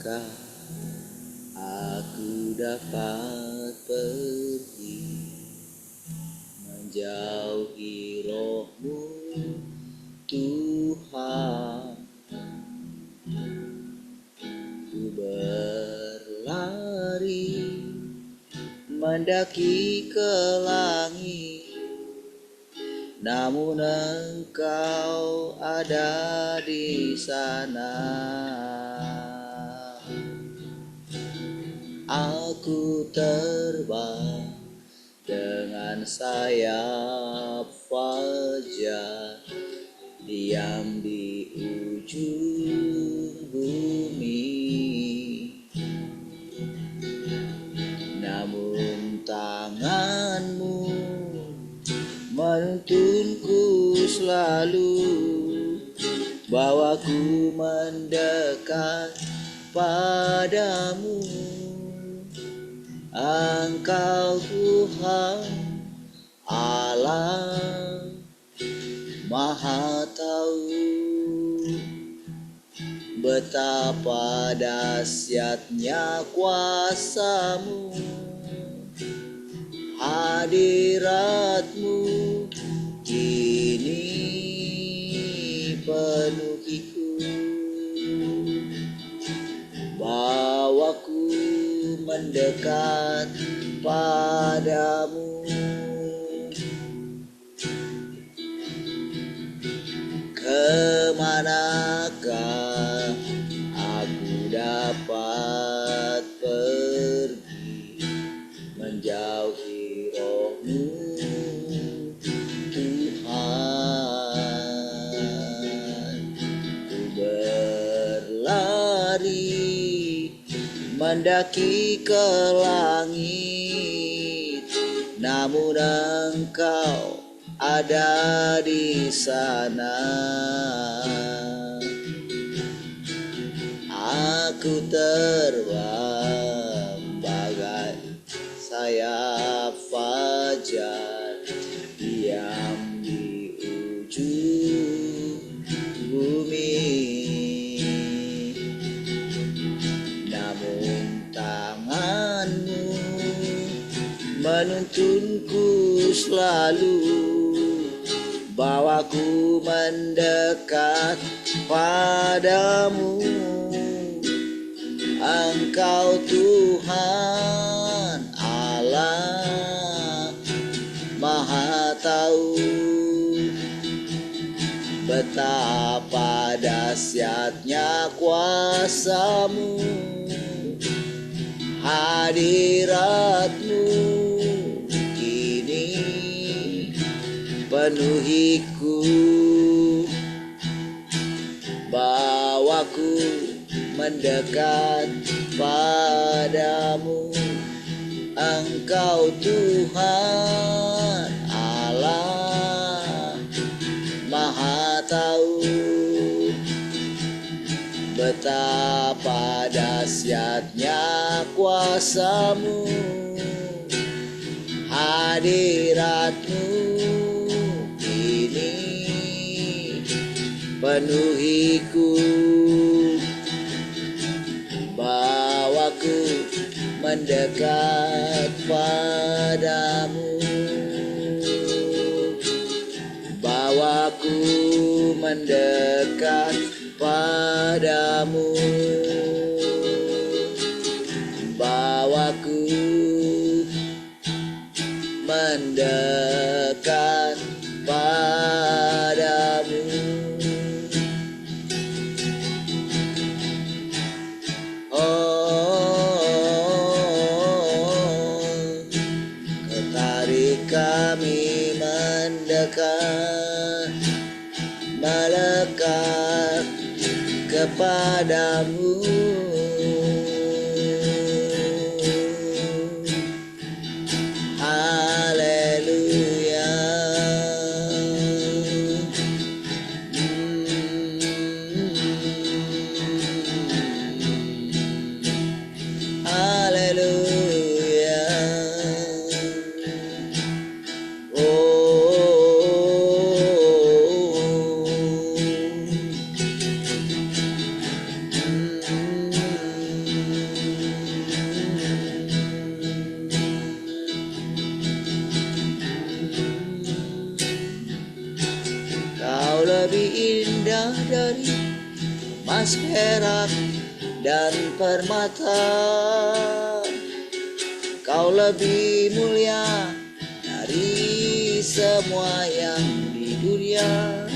manakah aku dapat pergi menjauhi roh-Mu, Tuhan? Ku berlari mendaki ke langit, namun Engkau ada di sana. Aku terbang dengan sayap fajar, diam di ujung bumi. Namun tangan-Mu menuntunku selalu, bawaku mendekat padamu. Engkau Tuhan Allah Maha Tahu, betapa dahsyatnya kuasa-Mu, hadirat-Mu kini penuhiku. Bawaku mendekat padamu. Kemanakah aku dapat pergi menjauhi roh-Mu, Tuhan? Ku berlari mendaki ke langit, namun Engkau ada di sana. Aku terbang bagai sayap fajar, diam di ujung bumi. Namun tangan-Mu menuntunku selalu, bawaku mendekat padamu. Engkau Tuhan Allah Maha Tahu, betapa dahsyatnya kuasa-Mu, hadirat-Mu kini penuhiku. Bawaku mendekat padamu. Engkau Tuhan Allah Maha Tahu, betapa dahsyatnya kuasa-Mu, hadirat-Mu kini penuhiku. Bawaku mendekat padamu. Bawaku mendekat padamu. Bawaku mendekat padamu. Kami mendekat, melekat kepadamu. Haleluya. Haleluya. Kau lebih indah dari emas, perak, dan permata. Kau lebih mulia dari semua yang di dunia.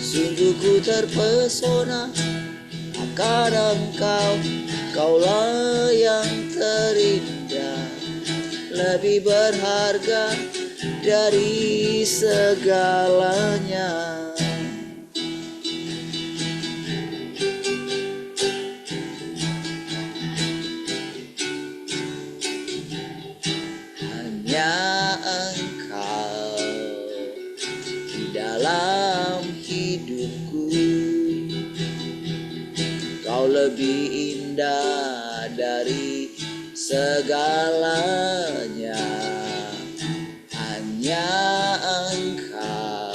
Sungguh ku terpesona akan Engkau, Kaulah yang terindah, lebih berharga dari segalanya. Hanya Engkau di dalam hidupku. Kau lebih indah dari segalanya. Hanya Engkau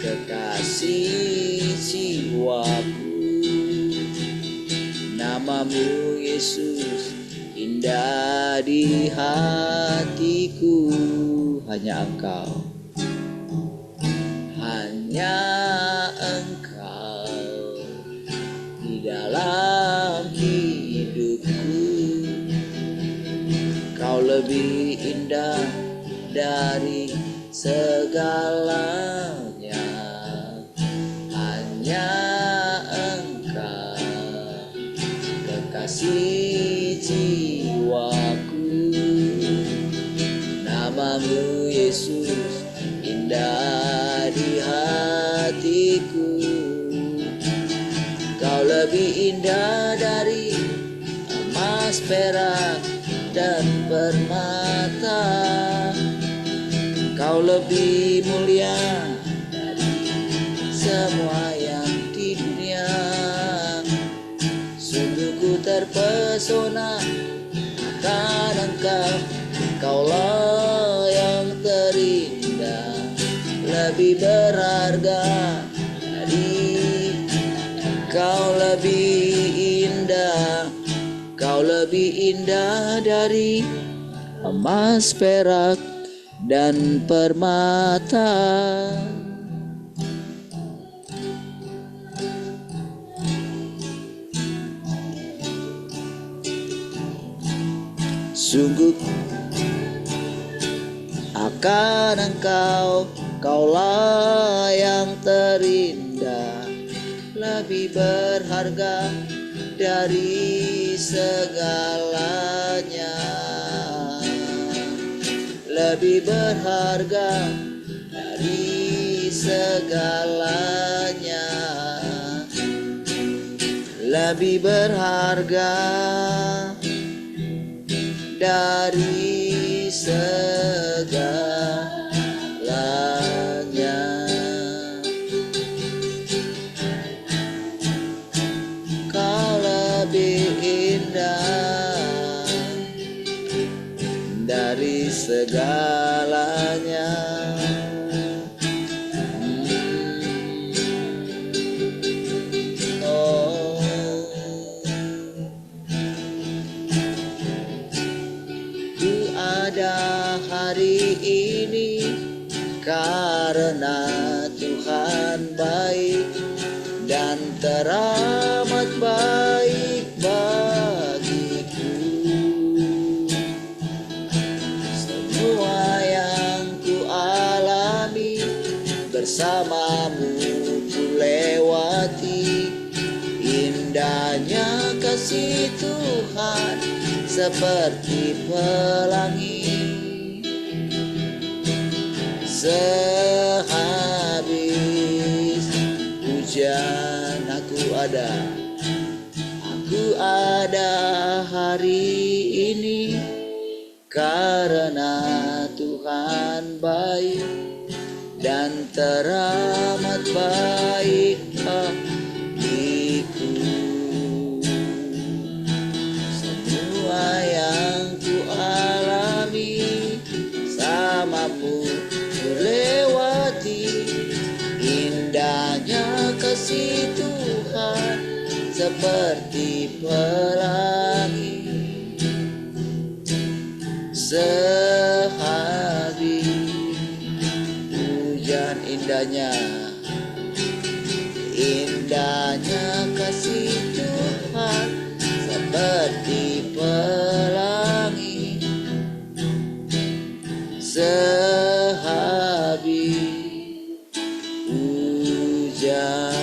kekasih jiwaku. Namamu Yesus indah di hatiku. Hanya Engkau, hanya Engkau di dalam hidupku. Kau lebih indah dari segalanya. Hanya Engkau kekasih jiwaku. Namamu Yesus indah di hatiku. Kau lebih indah dari emas, perak, dan permata. Kau lebih mulia dari semua yang di dunia. Sungguh ku terpesona akan Engkau, Kaulah yang terindah, lebih berharga dari. Kau lebih indah, Kau lebih indah dari emas, perak, dan permata. Sungguh akan Engkau, Kaulah yang terindah, lebih berharga dari segalanya. Lebih berharga dari segalanya. Lebih berharga dari segalanya. Kau lebih indah dari segalanya. Ku ada hari ini karena Tuhan baik dan teramat baik bagiku. Semua yang ku alami bersamamu ku lewati. Indahnya kasih Tuhan seperti pelangi. Sehabis hujan aku ada hari ini karena Tuhan baik dan teramat baik bagiku. Semua yang ku alami samamu ku lewati. Indahnya kasih Tuhan seperti pelangi. Sehabis Pujian indahnya, indahnya kasih Tuhan seperti pelangi sehabis hujan.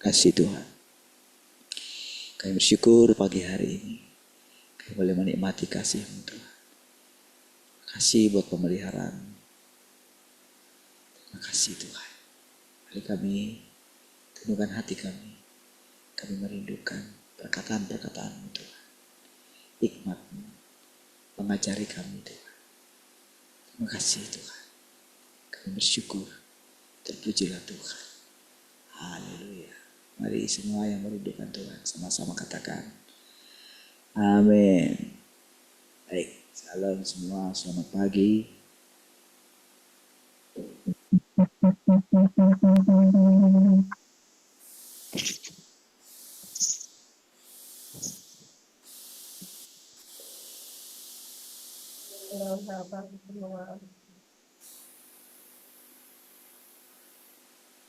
Kasih Tuhan, kami bersyukur pagi hari ini kami boleh menikmati kasih-Mu Tuhan. Kasih buat pemeliharaan. Terima kasih Tuhan. Mari kami tundukkan hati kami. Kami merindukan perkataan-perkataan-Mu Tuhan. Hikmat-Mu mengajari kami Tuhan. Terima kasih Tuhan. Kami bersyukur. Terpujilah Tuhan. Haleluya. Mari semua yang merindukan Tuhan sama-sama katakan amin. Baik, salam semua, selamat pagi.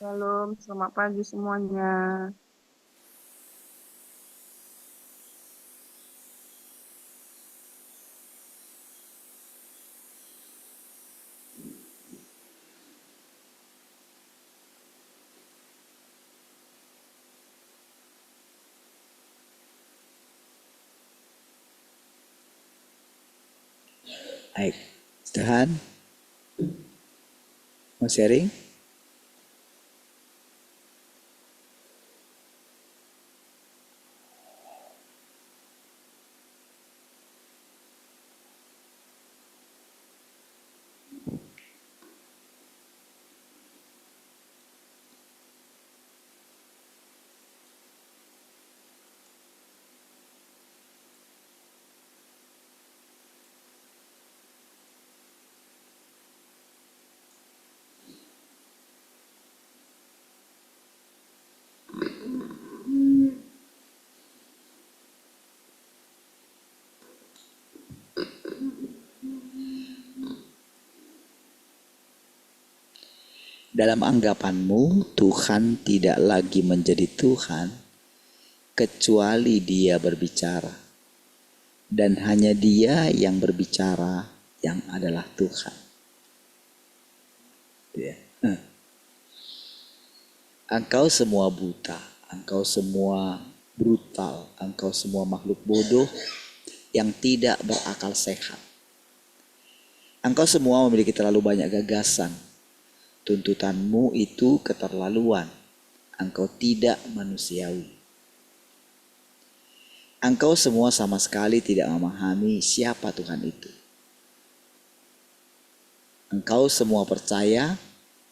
Shalom, selamat pagi semuanya. Baik, Tuhan mau sharing? Dalam anggapanmu, Tuhan tidak lagi menjadi Tuhan kecuali Dia berbicara. Dan hanya Dia yang berbicara yang adalah Tuhan. Ya. Engkau semua buta, engkau semua brutal, engkau semua makhluk bodoh yang tidak berakal sehat. Engkau semua memiliki terlalu banyak gagasan. Tuntutanmu itu keterlaluan. Engkau tidak manusiawi. Engkau semua sama sekali tidak memahami siapa Tuhan itu. Engkau semua percaya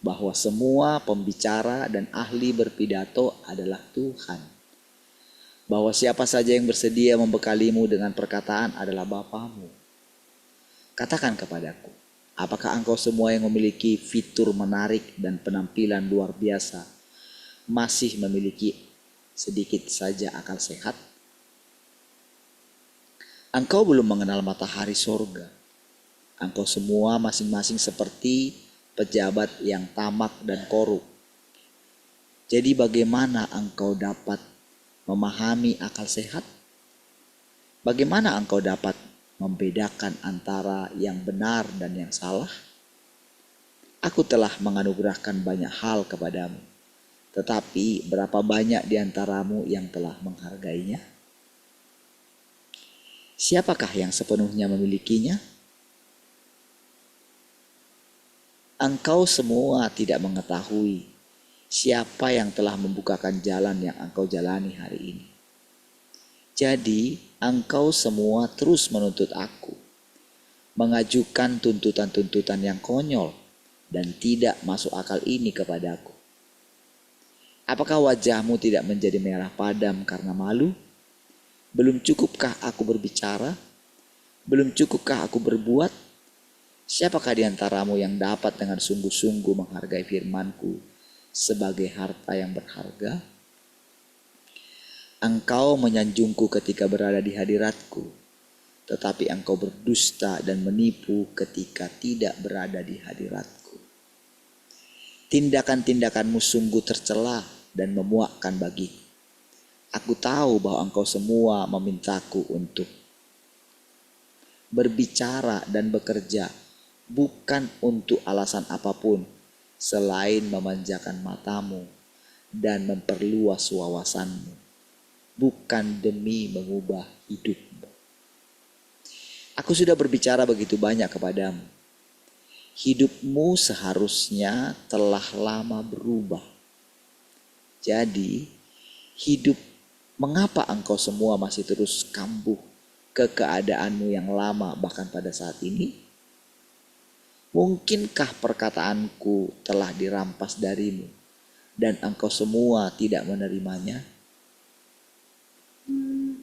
bahwa semua pembicara dan ahli berpidato adalah Tuhan. Bahwa siapa saja yang bersedia membekalimu dengan perkataan adalah Bapamu. Katakan kepadaku, apakah engkau semua yang memiliki fitur menarik dan penampilan luar biasa masih memiliki sedikit saja akal sehat? Engkau belum mengenal matahari sorga. Engkau semua masing-masing seperti pejabat yang tamak dan korup. Jadi bagaimana engkau dapat memahami akal sehat? Bagaimana engkau dapat membedakan antara yang benar dan yang salah? Aku telah menganugerahkan banyak hal kepadamu, tetapi berapa banyak di antaramu yang telah menghargainya? Siapakah yang sepenuhnya memilikinya? Engkau semua tidak mengetahui siapa yang telah membukakan jalan yang engkau jalani hari ini. Jadi, engkau semua terus menuntut aku, mengajukan tuntutan-tuntutan yang konyol dan tidak masuk akal ini kepadaku. Apakah wajahmu tidak menjadi merah padam karena malu? Belum cukupkah aku berbicara? Belum cukupkah aku berbuat? Siapakah di antaramu yang dapat dengan sungguh-sungguh menghargai firmanku sebagai harta yang berharga? Engkau menyanjungku ketika berada di hadiratku, tetapi engkau berdusta dan menipu ketika tidak berada di hadiratku. Tindakan-tindakanmu sungguh tercela dan memuakkan bagiku. Aku tahu bahwa engkau semua memintaku untuk berbicara dan bekerja, bukan untuk alasan apapun selain memanjakan matamu dan memperluas wawasanmu, bukan demi mengubah hidupmu. Aku sudah berbicara begitu banyak kepadamu. Hidupmu seharusnya telah lama berubah. Jadi, mengapa engkau semua masih terus kambuh ke keadaanmu yang lama bahkan pada saat ini? Mungkinkah perkataanku telah dirampas darimu dan engkau semua tidak menerimanya?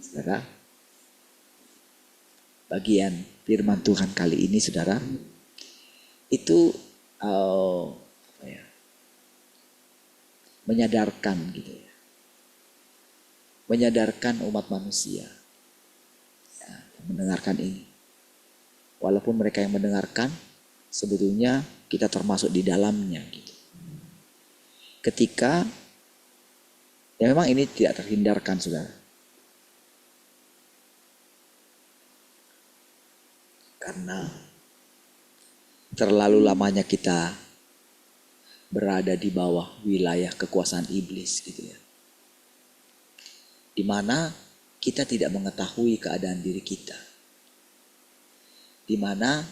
Saudara, bagian firman Tuhan kali ini, saudara, itu menyadarkan gitu ya, menyadarkan umat manusia ya, mendengarkan ini. Walaupun mereka yang mendengarkan, sebetulnya kita termasuk di dalamnya gitu. Ketika ya memang ini tidak terhindarkan, saudara. Karena terlalu lamanya kita berada di bawah wilayah kekuasaan iblis gitu ya. Di mana kita tidak mengetahui keadaan diri kita. Di mana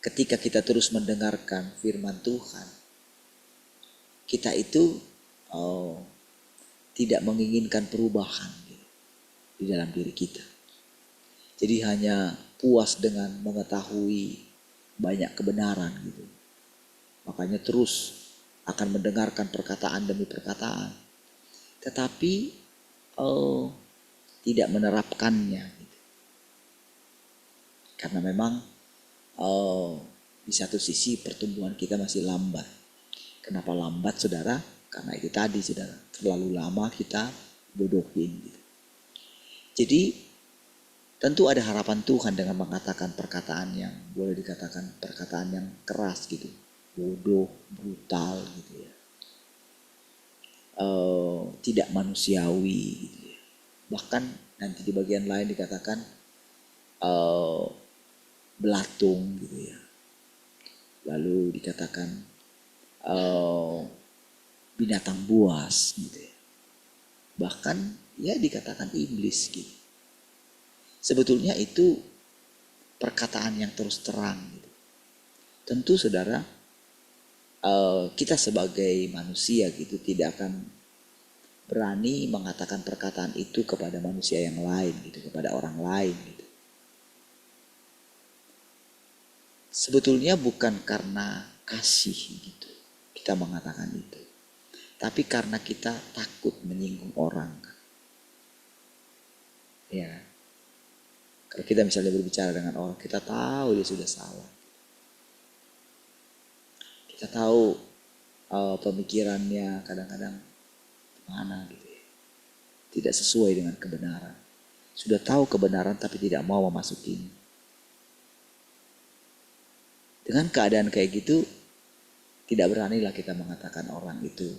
ketika kita terus mendengarkan firman Tuhan, kita itu tidak menginginkan perubahan gitu, di dalam diri kita. Jadi hanya puas dengan mengetahui banyak kebenaran gitu. Makanya terus akan mendengarkan perkataan demi perkataan, tetapi tidak menerapkannya gitu. Karena memang di satu sisi pertumbuhan kita masih lambat. Kenapa lambat, saudara? Karena itu tadi, saudara, terlalu lama kita bodohin gitu. Jadi tentu ada harapan Tuhan dengan mengatakan perkataan yang boleh dikatakan perkataan yang keras gitu, bodoh, brutal gitu ya, tidak manusiawi gitu ya. Bahkan nanti di bagian lain dikatakan belatung gitu ya. Lalu dikatakan binatang buas gitu ya. Bahkan ya dikatakan iblis gitu. Sebetulnya itu perkataan yang terus terang gitu. Tentu saudara, kita sebagai manusia gitu tidak akan berani mengatakan perkataan itu kepada manusia yang lain gitu, kepada orang lain gitu. Sebetulnya bukan karena kasih gitu kita mengatakan itu, tapi karena kita takut menyinggung orang. Ya, kalau kita misalnya berbicara dengan orang, kita tahu dia sudah salah. Kita tahu pemikirannya kadang-kadang mana gitu ya, tidak sesuai dengan kebenaran. Sudah tahu kebenaran tapi tidak mau memasukinya. Dengan keadaan kayak gitu, tidak beranilah kita mengatakan orang itu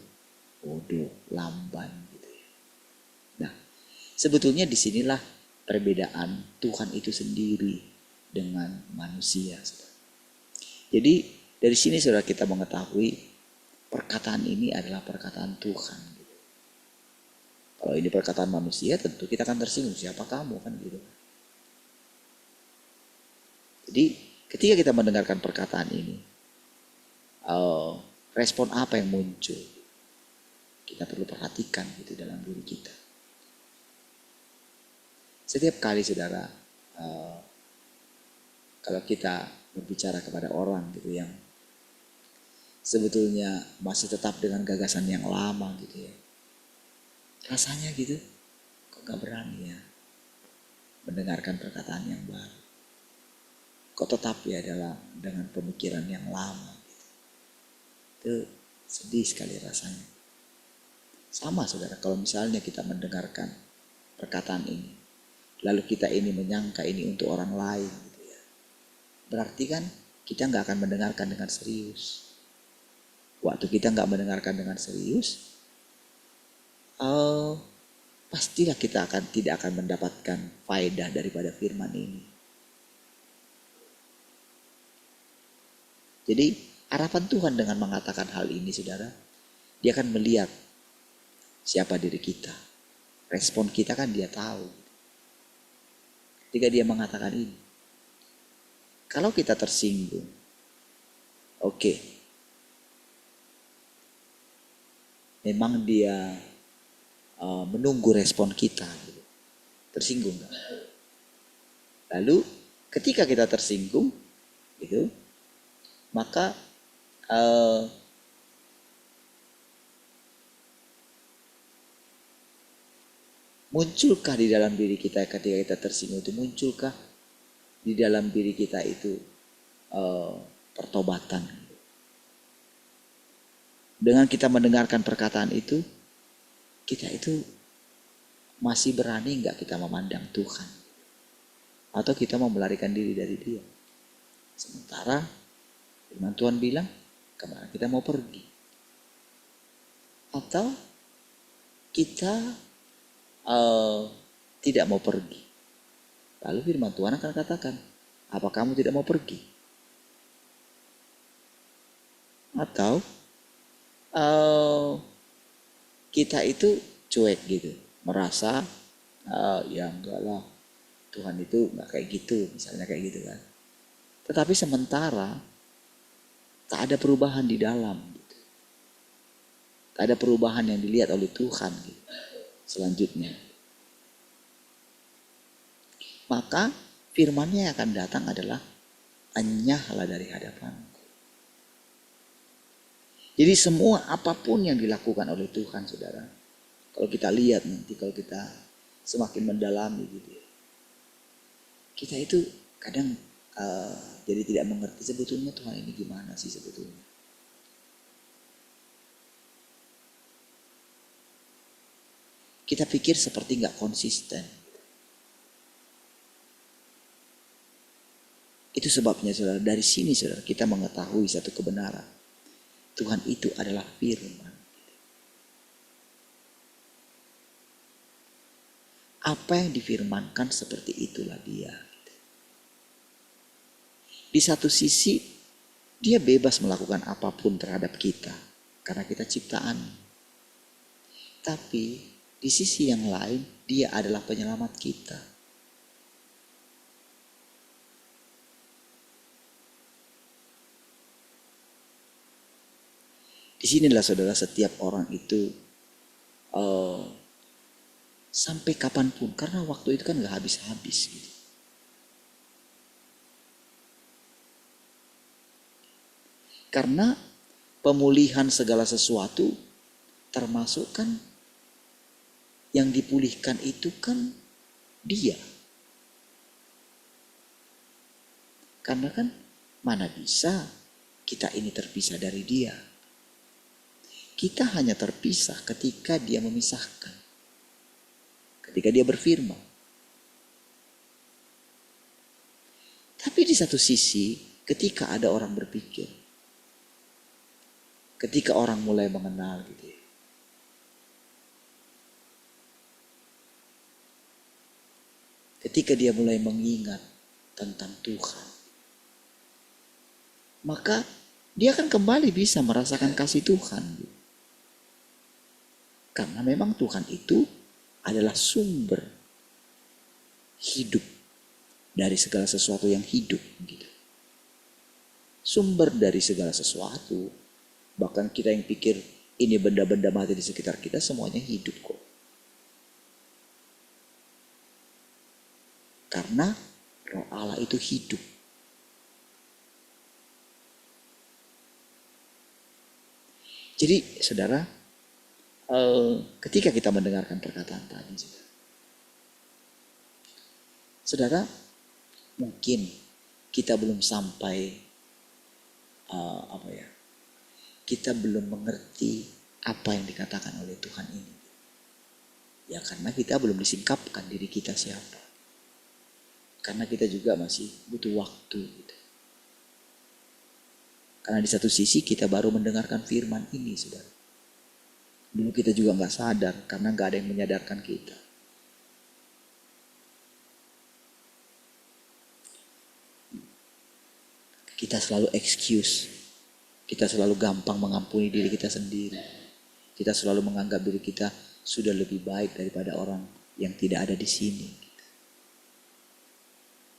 bodoh, lamban gitu ya. Nah, sebetulnya disinilah perbedaan Tuhan itu sendiri dengan manusia. Jadi dari sini saudara kita mengetahui perkataan ini adalah perkataan Tuhan. Kalau ini perkataan manusia, tentu kita akan tersinggung, siapa kamu kan gitu. Jadi ketika kita mendengarkan perkataan ini, respon apa yang muncul? Kita perlu perhatikan gitu dalam diri kita. Setiap kali saudara, kalau kita berbicara kepada orang gitu yang sebetulnya masih tetap dengan gagasan yang lama gitu ya, rasanya gitu, kok gak berani ya mendengarkan perkataan yang baru. Kok tetap ya adalah dengan pemikiran yang lama gitu. Itu sedih sekali rasanya. Sama saudara, kalau misalnya kita mendengarkan perkataan ini, lalu kita ini menyangka ini untuk orang lain, gitu ya. Berarti kan kita nggak akan mendengarkan dengan serius. Waktu kita nggak mendengarkan dengan serius, pastilah kita tidak akan mendapatkan faedah daripada firman ini. Jadi harapan Tuhan dengan mengatakan hal ini saudara, dia akan melihat siapa diri kita. Respon kita kan dia tahu. Ketika dia mengatakan ini, kalau kita tersinggung, oke, memang dia menunggu respon kita, gitu. Tersinggung gak? Lalu ketika kita tersinggung, gitu, maka munculkah di dalam diri kita ketika kita tersinggung itu, munculkah di dalam diri kita itu pertobatan? Dengan kita mendengarkan perkataan itu, kita itu masih berani nggak kita memandang Tuhan? Atau kita mau melarikan diri dari Dia? Sementara firman Tuhan bilang, kemana kita mau pergi? Atau kita tidak mau pergi? Lalu firman Tuhan akan katakan, apa kamu tidak mau pergi? Atau kita itu cuek gitu, merasa ya enggak lah, Tuhan itu enggak kayak gitu, misalnya kayak gitu kan. Tetapi sementara tak ada perubahan di dalam gitu. Tak ada perubahan yang dilihat oleh Tuhan gitu. Selanjutnya, maka firman-Nya yang akan datang adalah, enyahlah dari hadapanku. Jadi semua apapun yang dilakukan oleh Tuhan saudara, kalau kita lihat nanti, kalau kita semakin mendalami gitu ya, kita itu kadang jadi tidak mengerti sebetulnya Tuhan ini gimana sih sebetulnya. Kita pikir seperti nggak konsisten. Itu sebabnya saudara, dari sini saudara kita mengetahui satu kebenaran. Tuhan itu adalah firman. Apa yang difirmankan seperti itulah dia. Di satu sisi dia bebas melakukan apapun terhadap kita karena kita ciptaan. Tapi di sisi yang lain dia adalah penyelamat kita. Disinilah saudara setiap orang itu sampai kapanpun, karena waktu itu kan gak habis-habis gitu. Karena pemulihan segala sesuatu termasuk kan yang dipulihkan itu kan dia. Karena kan mana bisa kita ini terpisah dari dia. Kita hanya terpisah ketika dia memisahkan. Ketika dia berfirman. Tapi di satu sisi ketika ada orang berpikir, ketika orang mulai mengenal gitu ya, ketika dia mulai mengingat tentang Tuhan, maka dia akan kembali bisa merasakan kasih Tuhan. Karena memang Tuhan itu adalah sumber hidup dari segala sesuatu yang hidup. Gitu. Sumber dari segala sesuatu. Bahkan kita yang pikir ini benda-benda mati di sekitar kita, semuanya hidup kok. Karena Roh Allah itu hidup. Jadi saudara, ketika kita mendengarkan perkataan tadi, saudara, mungkin kita belum sampai kita belum mengerti apa yang dikatakan oleh Tuhan ini. Ya karena kita belum disingkapkan diri kita siapa. Karena kita juga masih butuh waktu gitu. Karena di satu sisi kita baru mendengarkan firman ini, saudara. Dulu kita juga nggak sadar karena nggak ada yang menyadarkan kita. Kita selalu excuse. Kita selalu gampang mengampuni diri kita sendiri. Kita selalu menganggap diri kita sudah lebih baik daripada orang yang tidak ada di sini.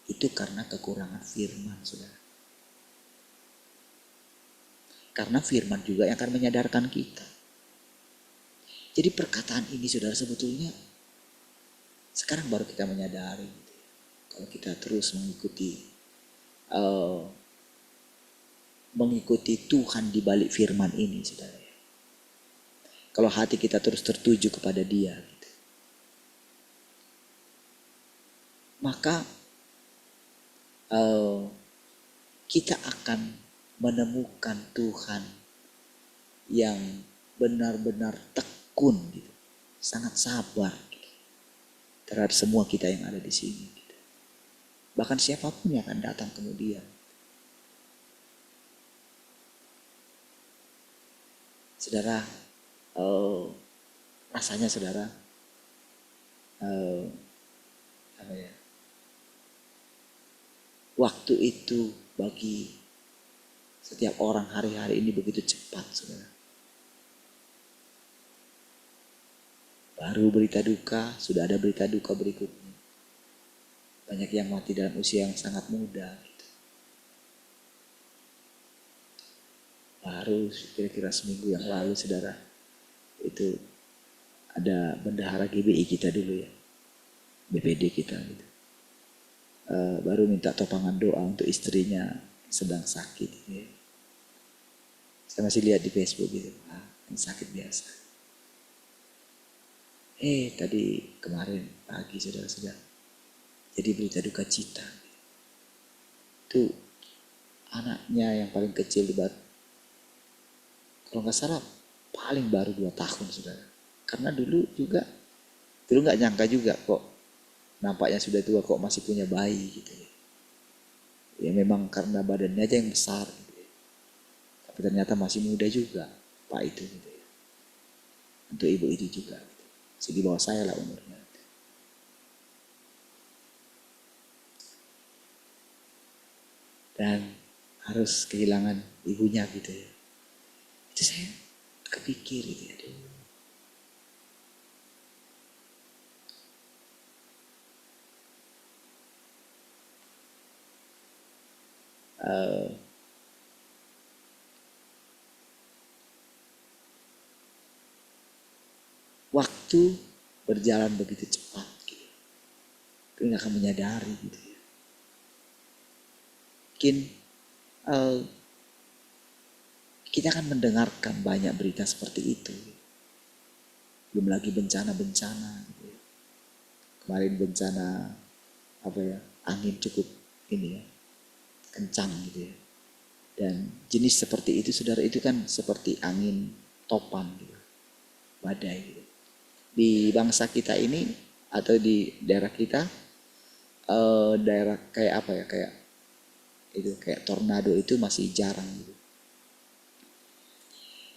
Itu karena kekurangan firman, saudara. Karena firman juga yang akan menyadarkan kita. Jadi perkataan ini, saudara, sebetulnya sekarang baru kita menyadari. Kalau kita terus mengikuti Tuhan di balik firman ini, saudara. Kalau hati kita terus tertuju kepada Dia, gitu, maka kita akan menemukan Tuhan yang benar-benar tekun, gitu, sangat sabar gitu, terhadap semua kita yang ada di sini. Gitu. Bahkan siapapun yang akan datang kemudian. Saudara, rasanya saudara, waktu itu bagi setiap orang hari-hari ini begitu cepat, saudara. Baru berita duka, sudah ada berita duka berikutnya. Banyak yang mati dalam usia yang sangat muda. Gitu. Baru kira-kira seminggu yang lalu, saudara, itu ada bendahara GBI kita dulu ya, BPD kita gitu. Baru minta topangan doa untuk istrinya sedang sakit. Ya. Saya masih lihat di Facebook gitu, sakit biasa. Tadi kemarin pagi saudara-saudara, jadi berita duka cita. Itu anaknya yang paling kecil di Batu, kalau nggak salah paling baru 2 tahun, saudara. Karena dulu nggak nyangka juga kok nampaknya sudah tua kok masih punya bayi gitu ya. Ya memang karena badannya aja yang besar gitu ya. Tapi ternyata masih muda juga Pak itu gitu ya. Untuk ibu itu juga gitu. Masih di bawah saya lah umurnya. Dan harus kehilangan ibunya gitu ya. Itu saya kepikir gitu ya. Waktu berjalan begitu cepat gitu. Kita nggak akan menyadari gitu ya. Mungkin kita akan mendengarkan banyak berita seperti itu. Belum lagi bencana-bencana gitu ya. Kemarin bencana angin cukup ini ya, kencang gitu ya. Dan jenis seperti itu, saudara, itu kan seperti angin topan gitu, badai gitu. Di bangsa kita ini atau di daerah kita, daerah kayak kayak tornado itu masih jarang gitu.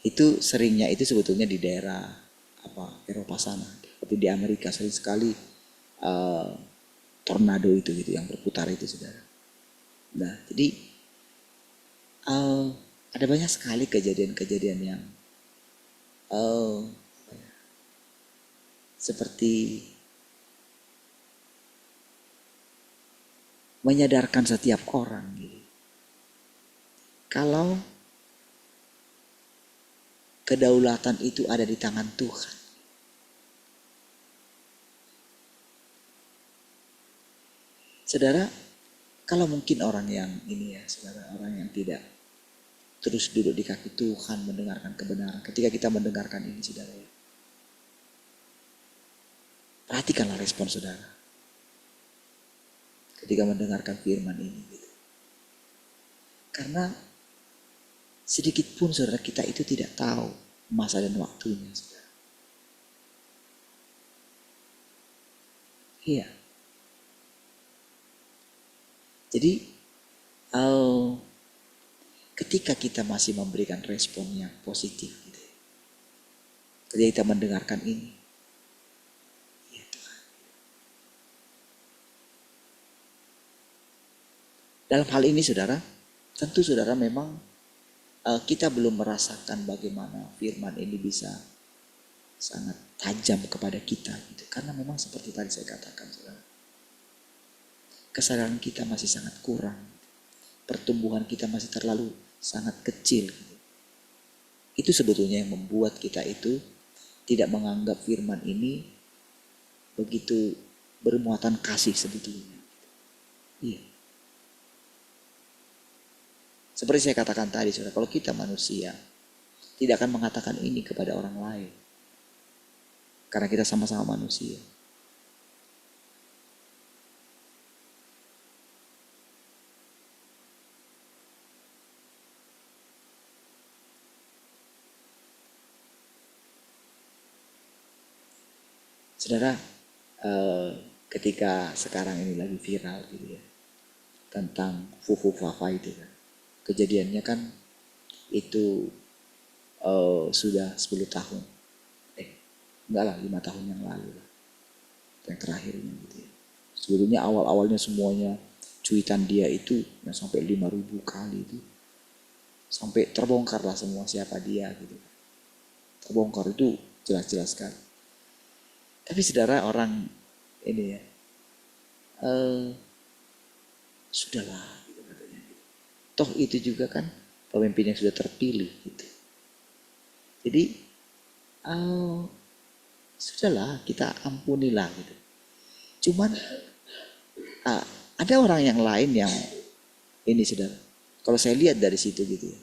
Itu seringnya itu sebetulnya di daerah Eropa sana. Tapi di Amerika sering sekali tornado itu gitu yang berputar itu, saudara. Nah, jadi ada banyak sekali kejadian-kejadian yang seperti menyadarkan setiap orang gitu. Kalau kedaulatan itu ada di tangan Tuhan. Saudara, kalau mungkin orang yang ini ya, saudara, orang yang tidak terus duduk di kaki Tuhan mendengarkan kebenaran. Ketika kita mendengarkan ini, saudara ya, perhatikanlah respon saudara ketika mendengarkan firman ini gitu. Karena sedikit pun saudara kita itu tidak tahu masa dan waktunya, saudara. Iya. Jadi ketika kita masih memberikan respon yang positif, gitu ya, ketika kita mendengarkan ini, ya Tuhan. Dalam hal ini saudara, tentu saudara memang kita belum merasakan bagaimana firman ini bisa sangat tajam kepada kita, gitu. Karena memang seperti tadi saya katakan, saudara, kesadaran kita masih sangat kurang, pertumbuhan kita masih terlalu sangat kecil, gitu. Itu sebetulnya yang membuat kita itu tidak menganggap firman ini begitu bermuatan kasih sebetulnya. Iya. Seperti saya katakan tadi, saudara, kalau kita manusia tidak akan mengatakan ini kepada orang lain. Karena kita sama-sama manusia. Saudara, ketika sekarang ini lagi viral gitu ya, tentang Fufu Fafa itu kan, kejadiannya kan itu sudah 10 tahun, enggak lah, 5 tahun yang lalu lah, yang terakhirnya gitu ya. Sebetulnya awal-awalnya semuanya cuitan dia itu yang sampai 5.000 kali itu, sampai terbongkar lah semua siapa dia gitu. Terbongkar itu jelas-jelas kan. Tapi saudara, orang ini ya, sudahlah gitu katanya. Toh itu juga kan pemimpin yang sudah terpilih gitu. Jadi sudahlah, kita ampunilah gitu. Cuman ada orang yang lain yang ini, saudara, kalau saya lihat dari situ gitu ya,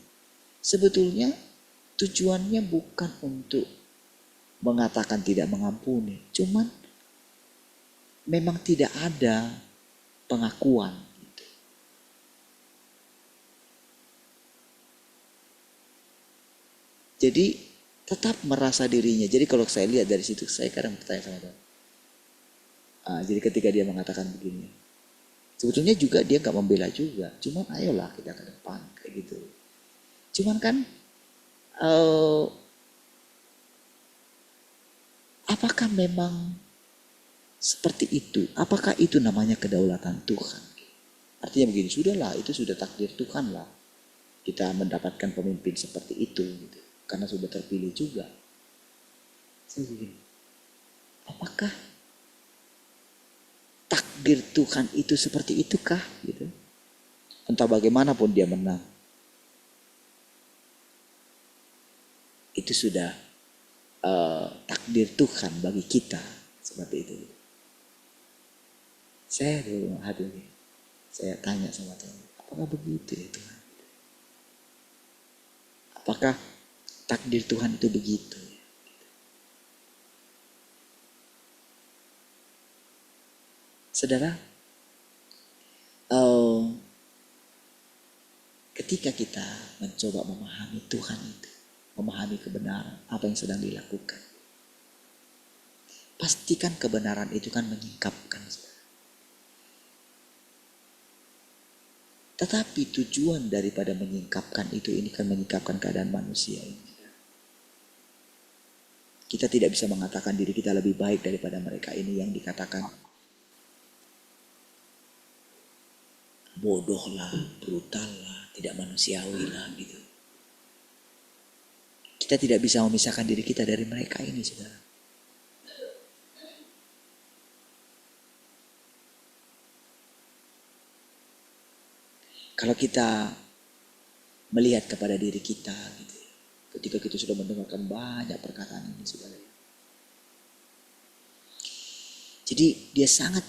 sebetulnya tujuannya bukan untuk mengatakan tidak mengampuni, cuman memang tidak ada pengakuan gitu. Jadi tetap merasa dirinya. Jadi kalau saya lihat dari situ, saya kadang bertanya sama Tuhan. Jadi ketika dia mengatakan begini, sebetulnya juga dia gak membela juga, cuman ayolah kita ke depan kayak gitu. Cuman kan apakah memang seperti itu? Apakah itu namanya kedaulatan Tuhan? Artinya begini, sudahlah, itu sudah takdir Tuhan lah. Kita mendapatkan pemimpin seperti itu gitu. Karena sudah terpilih juga. Saya begini, apakah takdir Tuhan itu seperti itukah gitu? Entah bagaimanapun dia menang, itu sudah takdir Tuhan bagi kita seperti itu. Saya di rumah hati ini, saya tanya sama Tuhan, apakah begitu ya Tuhan? Apakah takdir Tuhan itu begitu? Saudara, ketika kita mencoba memahami Tuhan itu, memahami kebenaran, apa yang sedang dilakukan, pastikan kebenaran itu kan menyingkapkan. Tetapi tujuan daripada menyingkapkan itu, ini kan menyingkapkan keadaan manusia ini. Kita tidak bisa mengatakan diri kita lebih baik daripada mereka ini yang dikatakan bodoh lah, brutal lah, tidak manusiawi lah gitu. Kita tidak bisa memisahkan diri kita dari mereka ini, saudara. Kalau kita melihat kepada diri kita gitu, ketika kita sudah mendengarkan banyak perkataan ini, saudara. Jadi dia sangat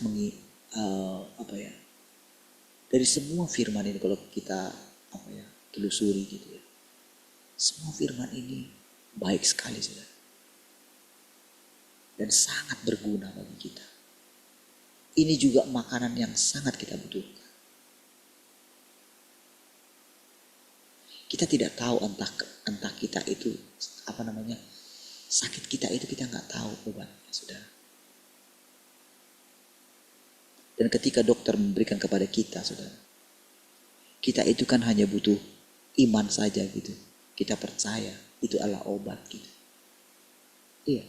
dari semua firman ini kalau kita telusuri gitu ya, semua firman ini baik sekali, saudara, dan sangat berguna bagi kita. Ini juga makanan yang sangat kita butuhkan. Kita tidak tahu entah kita itu apa namanya, sakit kita itu kita nggak tahu obatnya, saudara. Dan ketika dokter memberikan kepada kita, saudara, kita itu kan hanya butuh iman saja gitu. Kita percaya itu adalah obat gitu. Iya.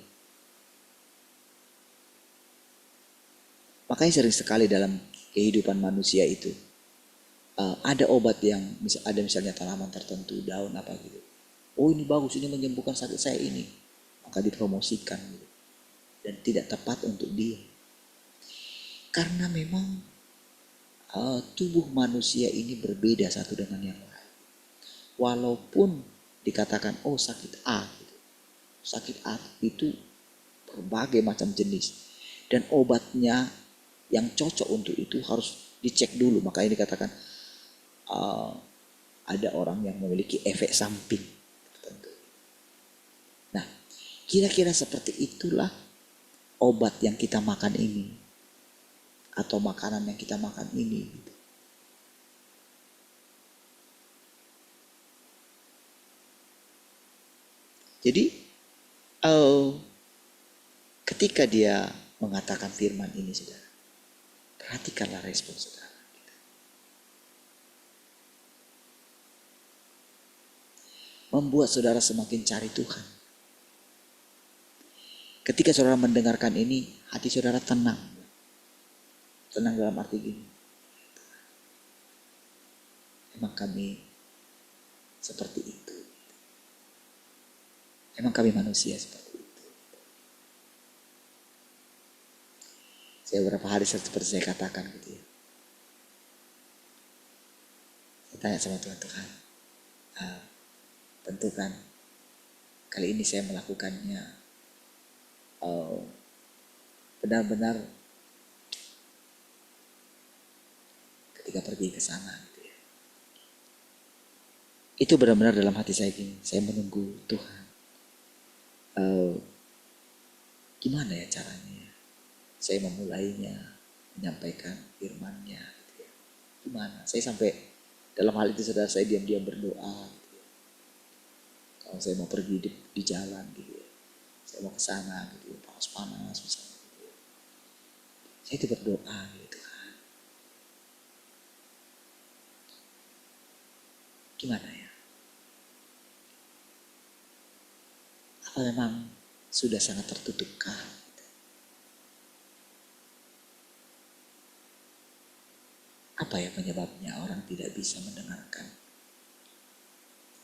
Makanya sering sekali dalam kehidupan manusia itu ada obat yang ada misalnya tanaman tertentu, daun apa gitu. Oh ini bagus, ini menyembuhkan sakit saya ini. Maka dipromosikan gitu. Dan tidak tepat untuk dia. Karena memang tubuh manusia ini berbeda satu dengan yang lain. Walaupun dikatakan oh sakit A gitu. Sakit A itu berbagai macam jenis. Dan obatnya yang cocok untuk itu harus dicek dulu. Makanya dikatakan ada orang yang memiliki efek samping tertentu. Nah, kira-kira seperti itulah obat yang kita makan ini atau makanan yang kita makan ini. Jadi ketika dia mengatakan firman ini, saudara, perhatikanlah respon saudara. Membuat saudara semakin cari Tuhan. Ketika saudara mendengarkan ini, hati saudara tenang. Tenang dalam arti gini. Emang kami seperti itu. Emang kami manusia seperti itu. Saya beberapa hari seperti saya katakan gitu ya. Saya tanya sama Tuhan, tentu kan kali ini saya melakukannya benar-benar ketika pergi ke sana gitu ya. Itu benar-benar dalam hati saya gini, saya menunggu Tuhan. Gimana ya caranya? Saya memulainya, menyampaikan firman-Nya gitu ya. Gimana? Saya sampai dalam hal itu saudara saya diam-diam berdoa gitu ya. Kalau saya mau pergi di jalan gitu ya. Saya mau ke sana gitu ya, panas-panas misalnya gitu ya. Saya itu berdoa gitu kan. Gimana ya? Apa memang sudah sangat tertutupkah? Apa ya penyebabnya orang tidak bisa mendengarkan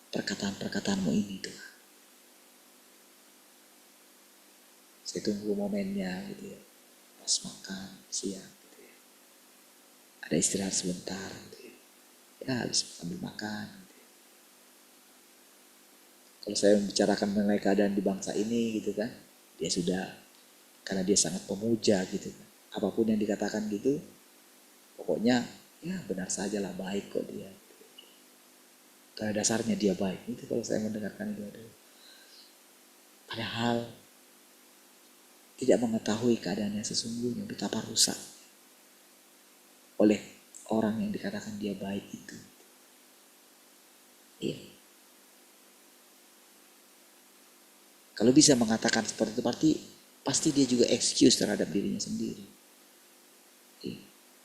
perkataan-perkataanmu ini Tuhan? Saya tunggu momennya gitu ya. Pas makan siang gitu ya. Ada istirahat sebentar gitu ya. Ya habis sambil makan gitu ya. Kalau saya membicarakan mengenai keadaan di bangsa ini gitu kan, dia sudah, karena dia sangat pemuja gitu kan. Apapun yang dikatakan gitu, pokoknya ya benar saja lah, baik kok dia. Pada dasarnya dia baik. Itu kalau saya mendengarkan itu. Padahal tidak mengetahui keadaannya sesungguhnya, betapa rusak oleh orang yang dikatakan dia baik itu. Iya. Kalau bisa mengatakan seperti itu, berarti pasti dia juga excuse terhadap dirinya sendiri. Iya.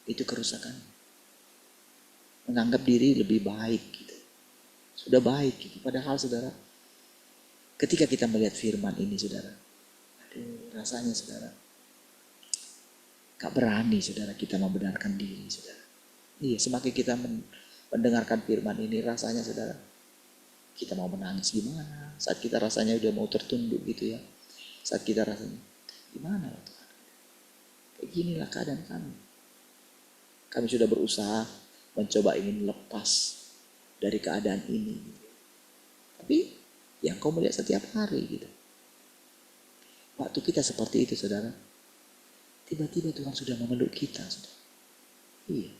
Itu kerusakan. Menganggap diri lebih baik gitu. Sudah baik gitu. Padahal saudara, ketika kita melihat firman ini saudara, aduh rasanya saudara, gak berani saudara kita membenarkan diri saudara. Iya, semakin kita mendengarkan firman ini rasanya saudara, kita mau menangis gimana, saat kita rasanya udah mau tertunduk gitu ya, saat kita rasanya gimana Tuhan, kayak ginilah keadaan kami sudah berusaha mencoba ingin lepas dari keadaan ini, tapi yang kau melihat setiap hari gitu. Waktu kita seperti itu saudara, tiba-tiba Tuhan sudah memeluk kita saudara. Iya.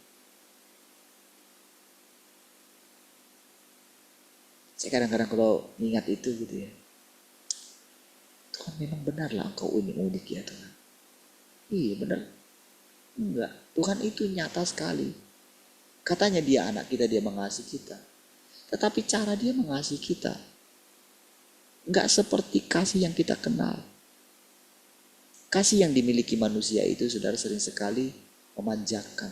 Saya kadang-kadang kalau ingat itu gitu ya, Tuhan memang benarlah engkau unik-unik ya Tuhan. Iya benar. Enggak, Tuhan itu nyata sekali. Katanya dia anak kita, dia mengasihi kita. Tetapi cara dia mengasihi kita nggak seperti kasih yang kita kenal. Kasih yang dimiliki manusia itu, saudara, sering sekali memanjakan.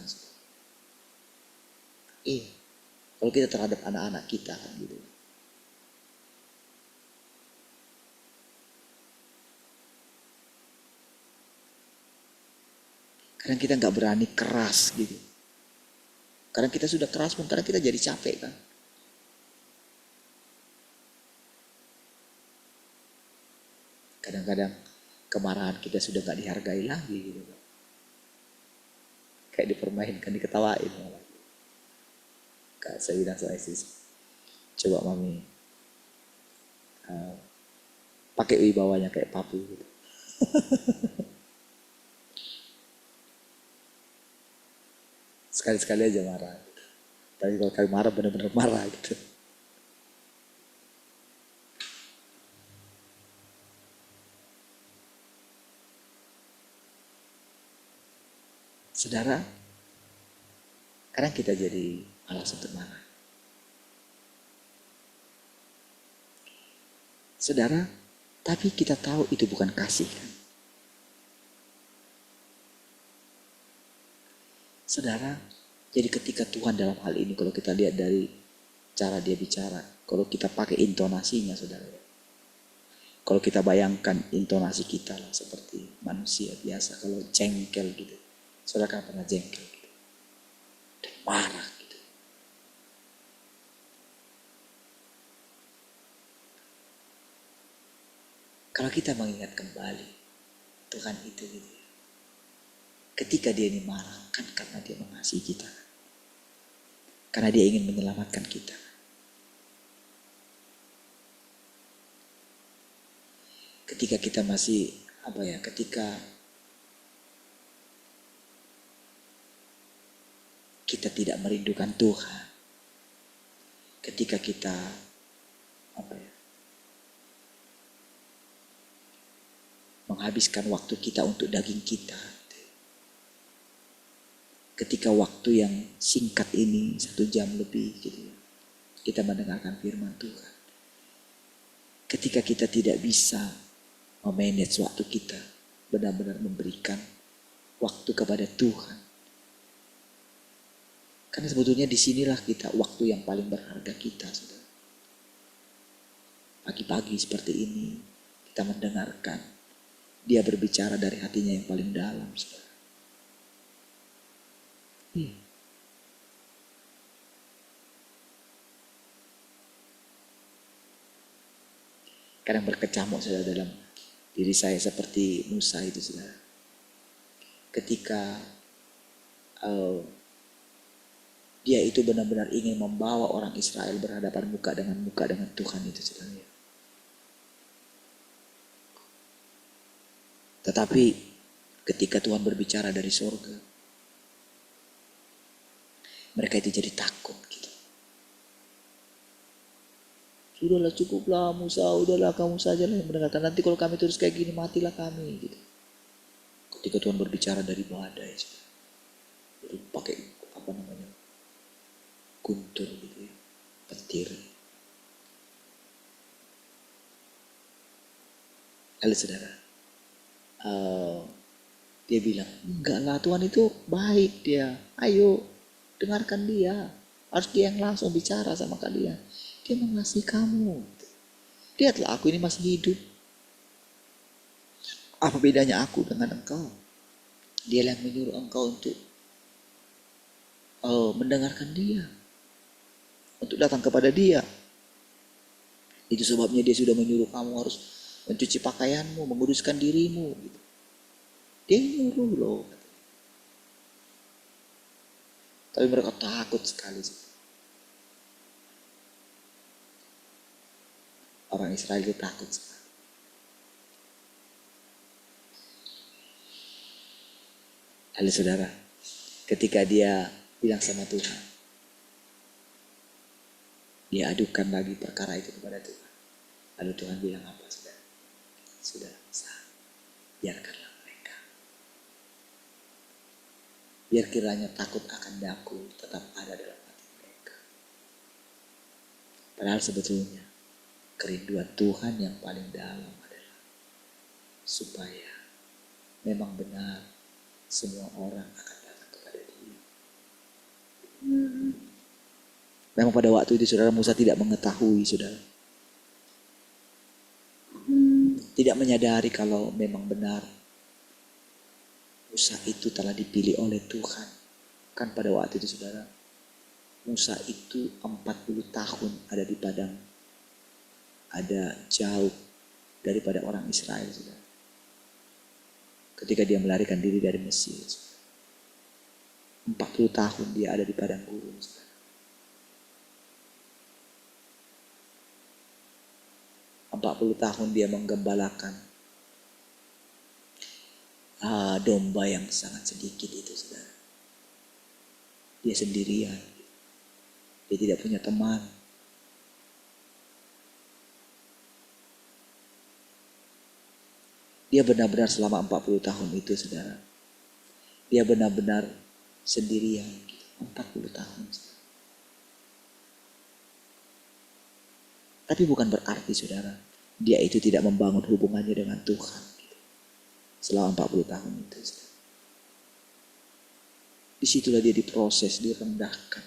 Kalau kita terhadap anak-anak kita kan gitu. Kadang kita nggak berani keras gitu. Kadang kita sudah keras pun kadang kita jadi capek kan. Kadang-kadang kemarahan kita sudah nggak dihargai lagi gitu. Kayak dipermainkan, diketawain malah. Kak, saya bilang sama istri, coba mami pakai wibawanya kayak papi gitu. Sekali-sekali aja marah. Tapi kalau kali marah benar-benar marah gitu. Saudara, kadang kita jadi malas untuk marah. Saudara, tapi kita tahu itu bukan kasih kan. Saudara, jadi ketika Tuhan dalam hal ini, kalau kita lihat dari cara dia bicara, kalau kita pakai intonasinya, saudara, kalau kita bayangkan intonasi kita lah seperti manusia biasa, kalau jengkel gitu, saudara kan pernah jengkel gitu, dan marah gitu. Kalau kita mengingat kembali Tuhan itu gitu, ketika dia ini marah kan karena dia mengasihi kita, karena dia ingin menyelamatkan kita. Ketika kita masih ketika kita tidak merindukan Tuhan, ketika kita menghabiskan waktu kita untuk daging kita, ketika waktu yang singkat ini 1 jam lebih gitu, kita mendengarkan firman Tuhan, ketika kita tidak bisa memanage waktu kita, benar-benar memberikan waktu kepada Tuhan, karena sebetulnya disinilah kita waktu yang paling berharga kita, saudara. Pagi-pagi seperti ini kita mendengarkan dia berbicara dari hatinya yang paling dalam, saudara. Kadang berkecamuk, saudara, dalam diri saya seperti Musa itu, saudara. Ketika dia itu benar-benar ingin membawa orang Israel berhadapan muka dengan Tuhan itu, saudara. Tetapi ketika Tuhan berbicara dari sorga, mereka itu jadi takut gitu. Sudahlah, cukuplah Musa, udahlah kamu saja lah yang mendengarkan. Nanti kalau kami terus kayak gini, matilah kami gitu. Ketika Tuhan berbicara dari badai, jadi pakai guntur gitu ya, petir. Lalu saudara, dia bilang, enggak lah, Tuhan itu baik dia. Ayo, dengarkan dia. Harus dia yang langsung bicara sama kalian. Dia mengasihi kamu. Lihatlah, aku ini masih hidup. Apa bedanya aku dengan engkau? Dia yang menyuruh engkau untuk mendengarkan dia, untuk datang kepada dia. Itu sebabnya dia sudah menyuruh kamu harus mencuci pakaianmu, menguduskan dirimu gitu. Dia nyuruh loh. Tapi mereka takut sekali sih. Orang Israel itu takut sekali. Lalu saudara, ketika dia bilang sama Tuhan, dia adukan lagi perkara itu kepada Tuhan. Lalu Tuhan bilang apa, saudara? Sudah, biarkanlah mereka. Biar kiranya takut akan Aku tetap ada dalam hati mereka. Padahal sebetulnya kerinduan Tuhan yang paling dalam adalah supaya memang benar semua orang akan datang kepada Dia. Memang pada waktu itu saudara, Musa tidak mengetahui, saudara. Tidak menyadari kalau memang benar Musa itu telah dipilih oleh Tuhan. Kan pada waktu itu saudara, Musa itu 40 tahun ada di padang. Ada jauh daripada orang Israel, saudara. Ketika dia melarikan diri dari Mesir, saudara. 40 tahun dia ada di padang gurun, saudara. Puluh tahun dia menggembalakan domba yang sangat sedikit itu, saudara. Dia sendirian. Dia tidak punya teman. Dia benar-benar selama 40 tahun itu, saudara. Dia benar-benar sendirian. 40 tahun. Saudara. Tapi bukan berarti, saudara, dia itu tidak membangun hubungannya dengan Tuhan. Selama 40 tahun itu, saudara. Disitulah dia diproses, direndahkan.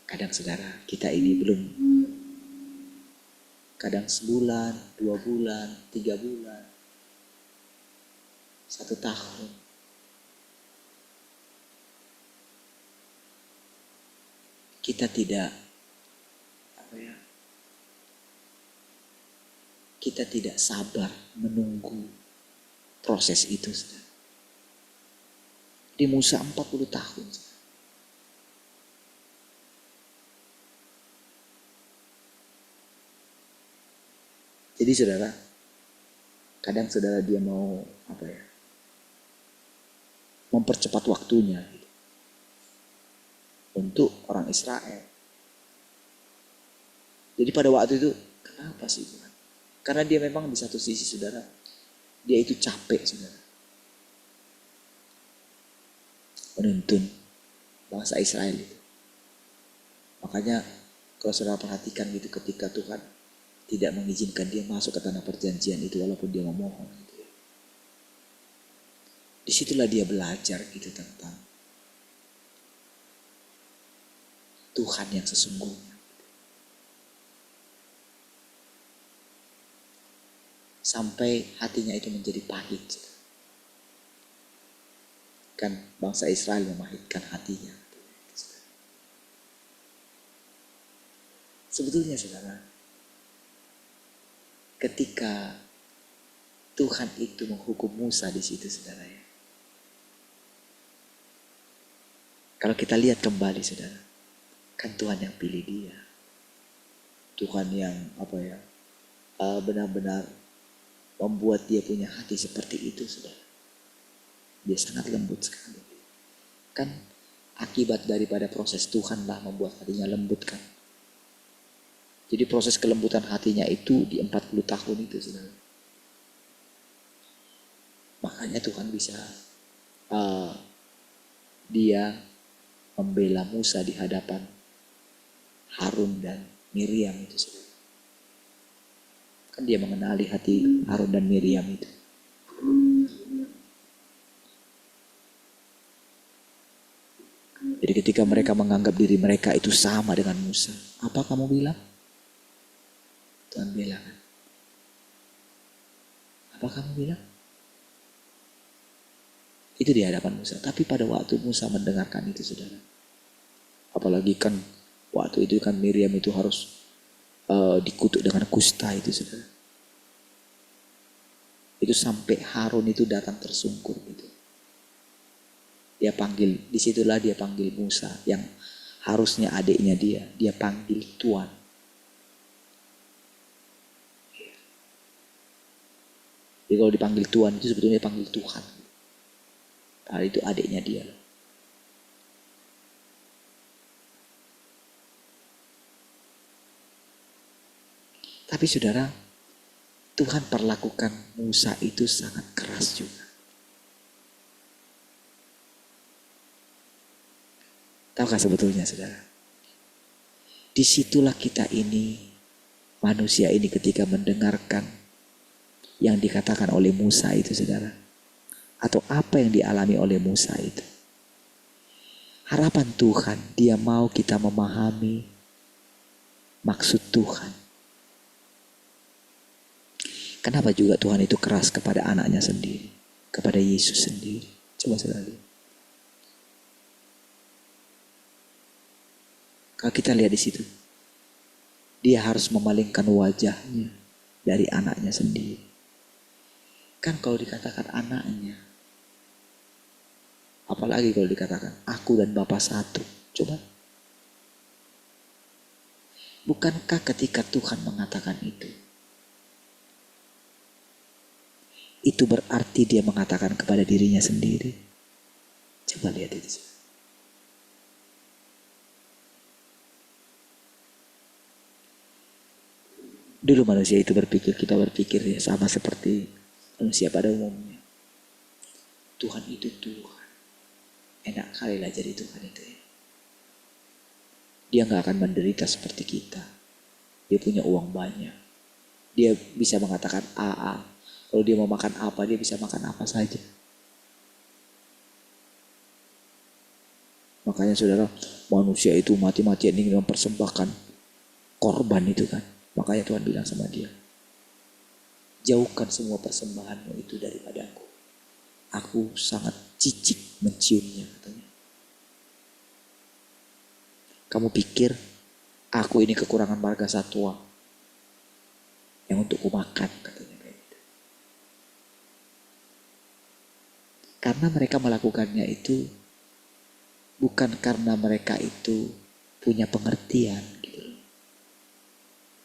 Kadang saudara, kita ini belum. Kadang sebulan, 2 bulan, 3 bulan, 1 tahun. Kita tidak, kita tidak sabar menunggu proses itu, saudara. Di Musa 40 tahun, saudara. Jadi saudara, kadang saudara dia mau mempercepat waktunya gitu, untuk orang Israel. Jadi pada waktu itu, kenapa sih Tuhan? Karena dia memang di satu sisi, saudara, dia itu capek, saudara, menuntun bangsa Israel itu. Makanya kalau saudara perhatikan gitu, ketika Tuhan tidak mengizinkan dia masuk ke tanah perjanjian itu walaupun dia memohon gitu. Disitulah dia belajar gitu tentang Tuhan yang sesungguhnya. Sampai hatinya itu menjadi pahit. Kan bangsa Israel memahitkan hatinya. Sebetulnya saudara, ketika Tuhan itu menghukum Musa di situ, saudara ya. Kalau kita lihat kembali, saudara, kan Tuhan yang pilih dia. Tuhan yang benar-benar membuat dia punya hati seperti itu, saudara. Dia sangat lembut sekali. Kan akibat daripada proses Tuhanlah membuat hatinya lembut, kan. Jadi proses kelembutan hatinya itu di 40 tahun itu, saudara. Makanya Tuhan bisa dia membela Musa di hadapan Harun dan Miriam itu, saudara. Kan dia mengenali hati Harun dan Miriam itu. Jadi ketika mereka menganggap diri mereka itu sama dengan Musa, apa kamu bilang? Tuhan bilang, apa kamu bilang? Itu di hadapan Musa. Tapi pada waktu Musa mendengarkan itu, saudara, apalagi kan waktu itu kan Miriam itu harus dikutuk dengan kusta itu, saudara. Itu sampai Harun itu datang tersungkur gitu. Dia panggil, disitulah dia panggil Musa yang harusnya adiknya dia panggil Tuan. Jadi kalau dipanggil Tuhan itu sebetulnya dipanggil Tuhan. Padahal itu adiknya dia. Tapi saudara, Tuhan perlakukan Musa itu sangat keras juga. Tahukah sebetulnya saudara? Disitulah kita ini, manusia ini ketika mendengarkan yang dikatakan oleh Musa itu saudara. Atau apa yang dialami oleh Musa itu. Harapan Tuhan, dia mau kita memahami maksud Tuhan. Kenapa juga Tuhan itu keras kepada anaknya sendiri, kepada Yesus sendiri. Coba saudara lihat. Kalau kita lihat di situ, dia harus memalingkan wajahnya dari anaknya sendiri. Kan kalau dikatakan anaknya, apalagi kalau dikatakan aku dan Bapa satu. Coba. Bukankah ketika Tuhan mengatakan itu berarti dia mengatakan kepada dirinya sendiri. Coba lihat itu. Dulu manusia itu berpikir, kita berpikir ya sama seperti manusia pada umumnya. Tuhan itu Tuhan. Enak kali lah jadi Tuhan itu ya. Dia gak akan menderita seperti kita. Dia punya uang banyak. Dia bisa mengatakan AA. Kalau dia mau makan apa, dia bisa makan apa saja. Makanya saudara, manusia itu mati-matian ingin mempersembahkan korban itu kan. Makanya Tuhan bilang sama dia, jauhkan semua persembahanmu itu daripadaku. Aku sangat cicik menciumnya katanya. Kamu pikir aku ini kekurangan marga satwa yang untuk kumakan katanya. Karena mereka melakukannya itu bukan karena mereka itu punya pengertian gitu.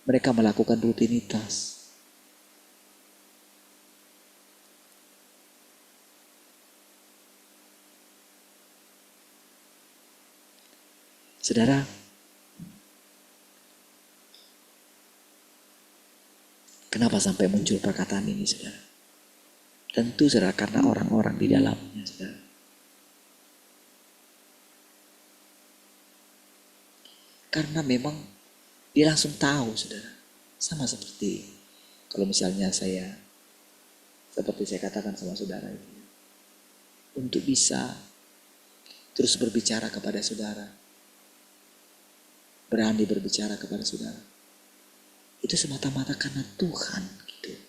Mereka melakukan rutinitas. Saudara, kenapa sampai muncul perkataan ini saudara? Tentu saudara karena orang-orang di dalamnya saudara. Karena memang dia langsung tahu saudara. Sama seperti kalau misalnya seperti saya katakan sama saudara itu. Untuk bisa terus berbicara kepada saudara. Berani berbicara kepada saudara. Itu semata-mata karena Tuhan gitu.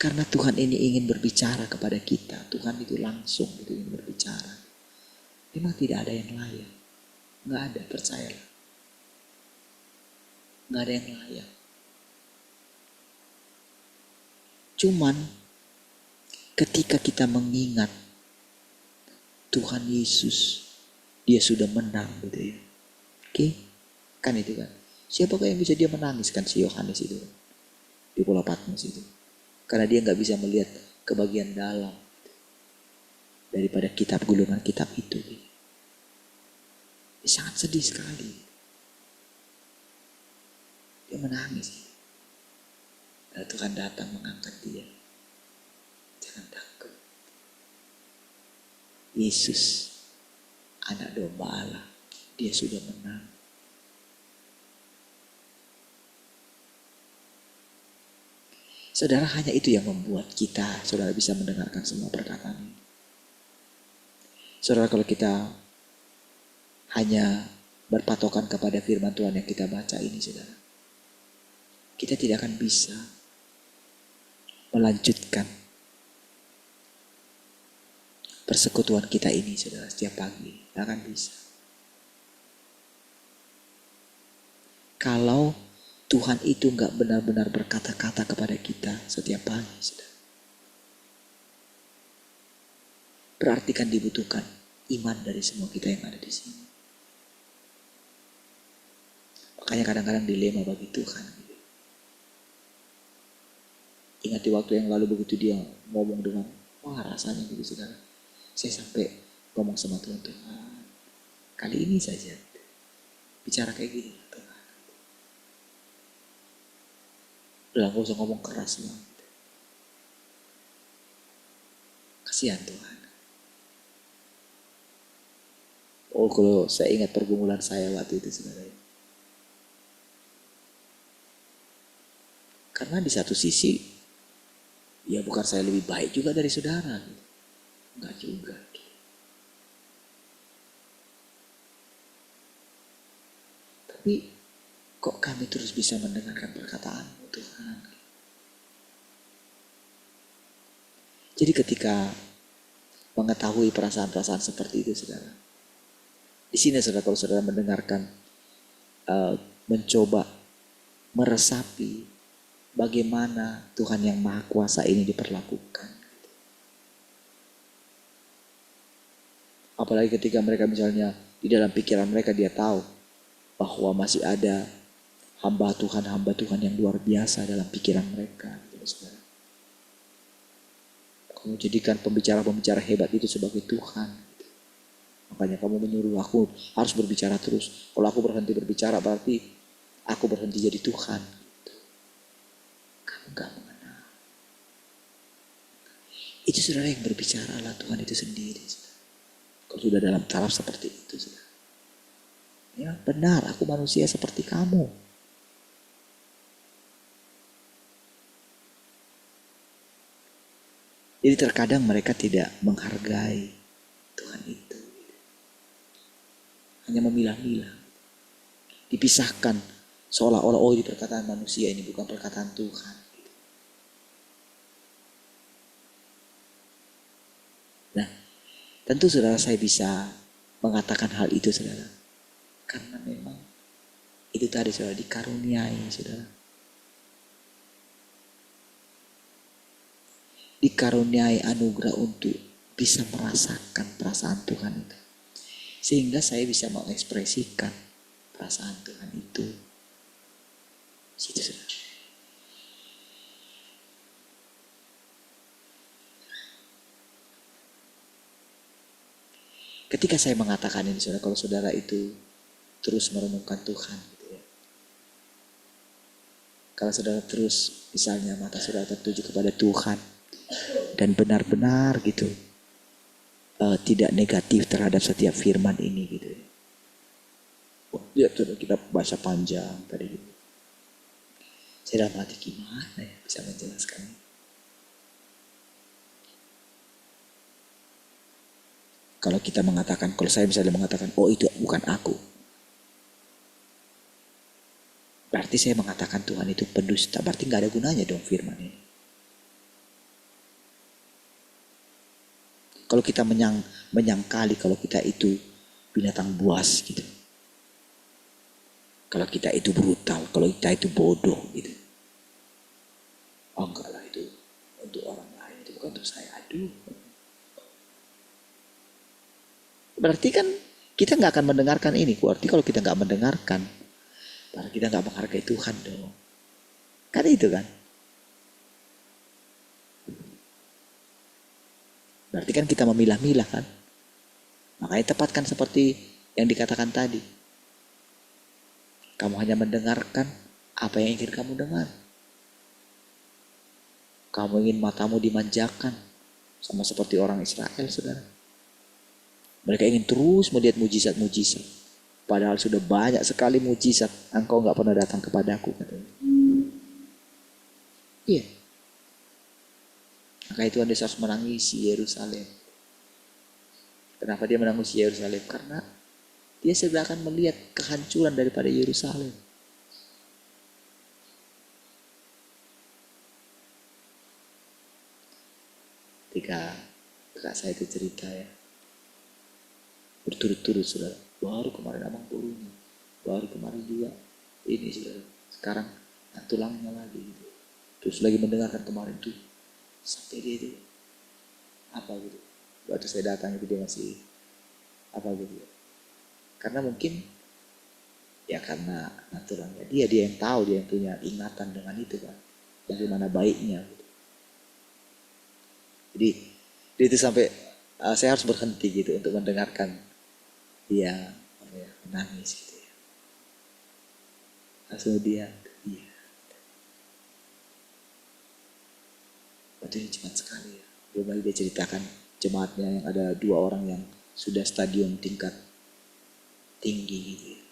Karena Tuhan ini ingin berbicara kepada kita. Tuhan itu langsung gitu ingin berbicara. Memang tidak ada yang layak. Nggak ada, percayalah. Nggak ada yang layak. Cuman ketika kita mengingat Tuhan Yesus, dia sudah menang gitu ya. Oke? Kan itu kan. Siapakah yang bisa dia menangis kan si Yohanes itu di Pulau Patmos itu. Karena dia nggak bisa melihat ke bagian dalam daripada kitab gulungan kitab itu. Dia sangat sedih sekali. Dia menangis. Lalu Tuhan datang mengangkat dia. Jangan takut. Yesus, anak domba Allah, dia sudah menang. Saudara, hanya itu yang membuat kita, saudara bisa mendengarkan semua perkataan ini. Saudara, kalau kita hanya berpatokan kepada firman Tuhan yang kita baca ini, saudara, kita tidak akan bisa melanjutkan persekutuan kita ini, saudara, setiap pagi. Tidak akan bisa. Kalau Tuhan itu gak benar-benar berkata-kata kepada kita setiap pagi, saudara. Berarti kan dibutuhkan iman dari semua kita yang ada di sini. Makanya kadang-kadang dilema bagi Tuhan. Ingat di waktu yang lalu begitu dia ngomong dengan, wah rasanya gitu saudara. Saya sampai ngomong sama Tuhan, Tuhan, kali ini saja bicara kayak gini Tuhan. Udah gak usah ngomong keras lah. Kasihan Tuhan. Oh, kalau saya ingat pergumulan saya waktu itu saudara. Karena di satu sisi, ya bukan saya lebih baik juga dari saudara. Enggak juga. Tapi kok kami terus bisa mendengarkan perkataan-Mu Tuhan. Jadi ketika mengetahui perasaan-perasaan seperti itu saudara. Di sini saudara, kalau saudara mendengarkan, mencoba meresapi bagaimana Tuhan yang Maha Kuasa ini diperlakukan. Apalagi ketika mereka misalnya di dalam pikiran mereka dia tahu bahwa masih ada hamba Tuhan yang luar biasa dalam pikiran mereka. Saudara. Kamu jadikan pembicara-pembicara hebat itu sebagai Tuhan. Makanya kamu menyuruh aku harus berbicara terus. Kalau aku berhenti berbicara berarti aku berhenti jadi Tuhan. Kamu gak mengenal. Itu saudara yang berbicara lah Tuhan itu sendiri. Kalau sudah dalam taraf seperti itu saudara. Ya benar, aku manusia seperti kamu. Jadi terkadang mereka tidak menghargai Tuhan itu. Hanya memilah-milah. Dipisahkan seolah-olah oh ini perkataan manusia, ini bukan perkataan Tuhan. Nah, tentu saudara saya bisa mengatakan hal itu saudara. Karena memang itu tadi saudara dikaruniai saudara. Dikaruniai anugerah untuk bisa merasakan perasaan Tuhan itu. Sehingga saya bisa mengekspresikan perasaan Tuhan itu. Situ saudara. Ketika saya mengatakan ini saudara, kalau saudara itu terus merenungkan Tuhan gitu ya. Kalau saudara terus misalnya mata saudara tertuju kepada Tuhan dan benar-benar gitu tidak negatif terhadap setiap firman ini gitu ya. Oh, ya saudara, kita baca panjang tadi gitu. Saya dalam hati gimana ya bisa menjelaskan ini. Kalau kita mengatakan, kalau saya misalnya mengatakan, oh itu bukan aku. Berarti saya mengatakan Tuhan itu pendusta. Berarti gak ada gunanya dong firman ini. Kalau kita menyangkali kalau kita itu binatang buas gitu. Kalau kita itu brutal, kalau kita itu bodoh gitu. Oh enggak lah itu untuk orang lain, itu bukan untuk saya. Aduh. Berarti kan kita gak akan mendengarkan ini. Berarti kalau kita gak mendengarkan, berarti kita gak menghargai Tuhan dong. Kan itu kan. Berarti kan kita memilah-milah kan. Makanya tepatkan seperti yang dikatakan tadi. Kamu hanya mendengarkan apa yang ingin kamu dengar. Kamu ingin matamu dimanjakan. Sama seperti orang Israel saudara. Mereka ingin terus melihat mujizat-mujizat. Padahal sudah banyak sekali mujizat. Engkau gak pernah datang kepadaku katanya. Iya. Maka Tuhan Yesus harus menangisi Yerusalem. Kenapa dia menangisi Yerusalem? Karena dia sedang akan melihat kehancuran daripada Yerusalem. Ketika kakak saya itu cerita ya. Berturut-turut saudara. Baru kemarin abang turun. Baru kemarin juga. Ini saudara. Sekarang tulangnya lagi gitu. Terus lagi mendengarkan kemarin tuh. Sampai dia itu. Apa gitu. Waktu saya datang itu dia masih. Apa gitu. Karena mungkin. Ya karena naturalnya dia yang tahu. Dia yang punya ingatan dengan itu kan. Bagaimana baiknya gitu. Jadi. Dia itu sampai. Saya harus berhenti gitu. Untuk mendengarkan. Dia menangis gitu ya. Langsung dia. Iya. Itu cepat sekali ya. Belum lagi dia ceritakan jemaatnya yang ada 2 orang yang sudah stadium tingkat tinggi gitu ya.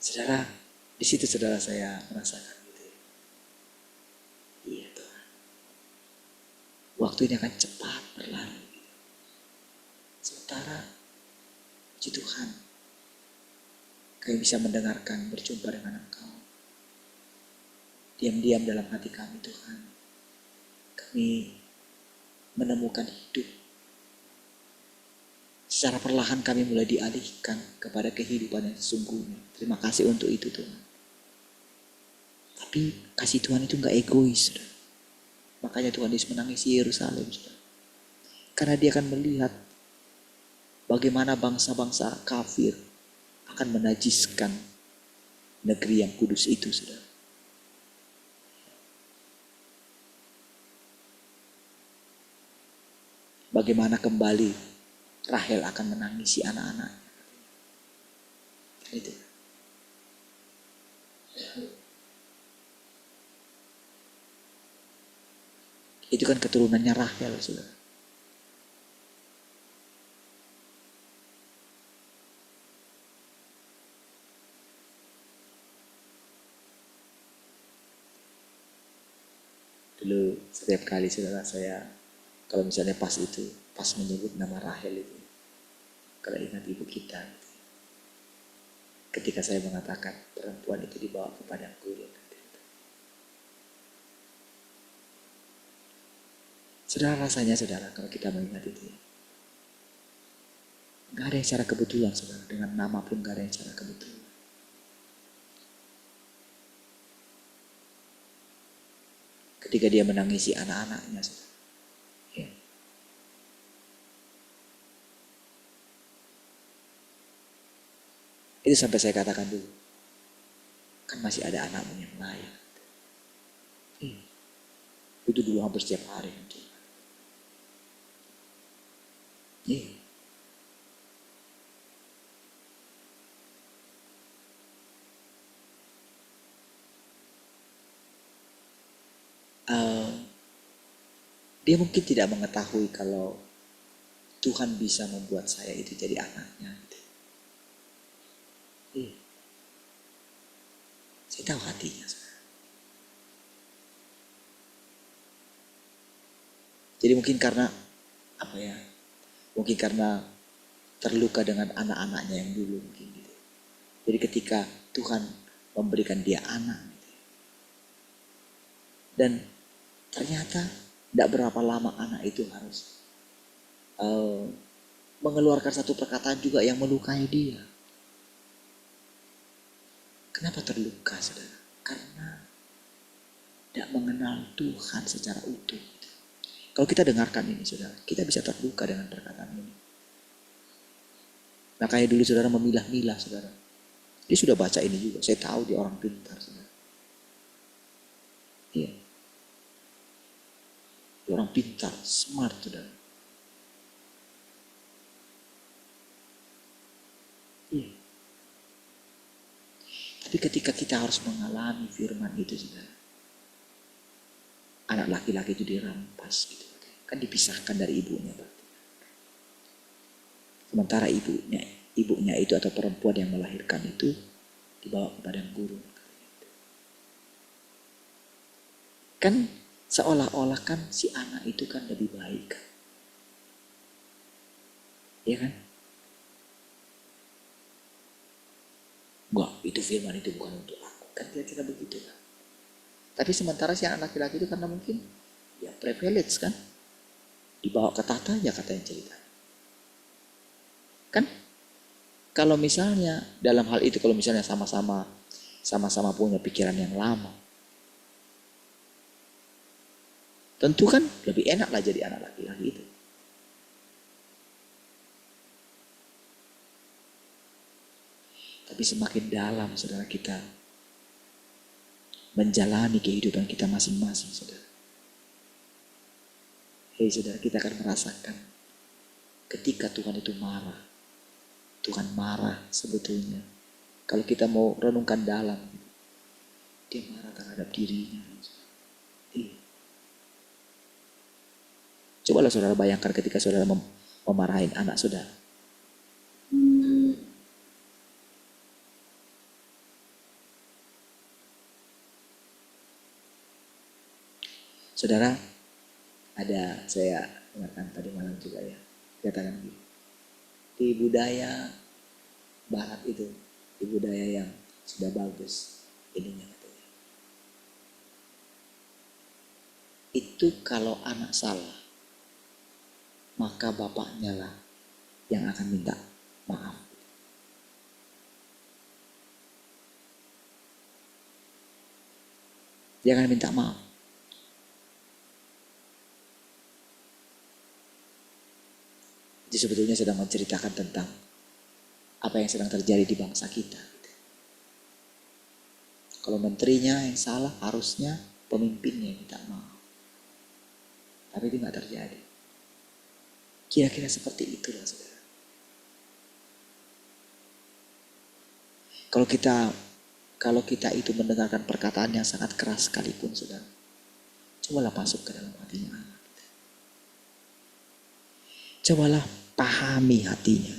Saudara, di situ saudara saya merasakan gitu ya. Iya Tuhan. Waktu ini akan cepat berlalu. Gitu. Sementara, puji Tuhan, kami bisa mendengarkan, berjumpa dengan Engkau. Diam-diam dalam hati kami Tuhan. Kami menemukan hidup. Secara perlahan kami mulai dialihkan kepada kehidupan yang sesungguhnya. Terima kasih untuk itu Tuhan. Tapi kasih Tuhan itu gak egois. Saudara. Makanya Tuhan Yesus menangisi Yerusalem. Saudara. Karena dia akan melihat bagaimana bangsa-bangsa kafir akan menajiskan negeri yang kudus itu. Saudara. Bagaimana kembali Rahel akan menangisi anak-anaknya. Itu. Itu kan keturunannya Rahel, saudara. Dulu setiap kali saudara saya, kalau misalnya pas menyebut nama Rahel itu, kalau ingat ibu kita, ketika saya mengatakan perempuan itu dibawa ke padang gurun. Saudara rasanya saudara kalau kita mengingat itu ya. Gak ada yang secara kebetulan saudara. Dengan nama pun gak ada yang secara kebetulan. Ketika dia menangisi anak-anaknya saudara. Ya. Itu sampai saya katakan dulu. Kan masih ada anakmu yang lain. Itu dulu hampir setiap hari. Iya. Dia mungkin tidak mengetahui kalau Tuhan bisa membuat saya itu jadi anaknya. Iya. Saya tahu hatinya. Jadi mungkin karena apa ya? Mungkin karena terluka dengan anak-anaknya yang dulu mungkin gitu. Jadi ketika Tuhan memberikan dia anak gitu. Dan ternyata tidak berapa lama anak itu harus mengeluarkan satu perkataan juga yang melukai dia. Kenapa terluka saudara? Karena tidak mengenal Tuhan secara utuh. Kalau kita dengarkan ini saudara, kita bisa terluka dengan perkataan ini. Makanya dulu saudara memilah-milah saudara. Dia sudah baca ini juga, saya tahu dia orang pintar saudara. Iya. Dia orang pintar, smart saudara. Iya. Tapi ketika kita harus mengalami firman itu saudara. Anak laki-laki itu dirampas gitu. Kan dipisahkan dari ibunya. Sementara ibunya itu atau perempuan yang melahirkan itu dibawa ke padang gurun. Kan seolah-olah kan si anak itu kan lebih baik. Ya kan? Enggak, itu firman itu bukan untuk aku. Kan kira-kira begitu kan. Tapi sementara si anak laki-laki itu karena mungkin ya privilege kan. Dibawa ke tahta ya kata yang cerita. Kan kalau misalnya dalam hal itu kalau misalnya sama-sama punya pikiran yang lama. Tentu kan lebih enak lah jadi anak laki-laki itu. Tapi semakin dalam saudara kita menjalani kehidupan kita masing-masing saudara. Hei saudara, kita akan merasakan ketika Tuhan itu marah. Tuhan marah sebetulnya. Kalau kita mau renungkan dalam, dia marah terhadap dirinya. Cobalah saudara bayangkan ketika saudara memarahin anak saudara. Saudara, saya dengarkan tadi malam juga ya, katakan gitu. Di budaya barat itu, di budaya yang sudah bagus, ininya katanya. Itu kalau anak salah, maka bapaknya lah yang akan minta maaf. Dia akan minta maaf. Itu sebetulnya sedang menceritakan tentang apa yang sedang terjadi di bangsa kita. Kalau menterinya yang salah, harusnya pemimpinnya yang minta maaf. Tapi itu nggak terjadi. Kira-kira seperti itulah saudara. Kalau kita itu mendengarkan perkataan yang sangat keras sekalipun saudara, cobalah masuk ke dalam hatinya anak kita. Cobalah pahami hatinya.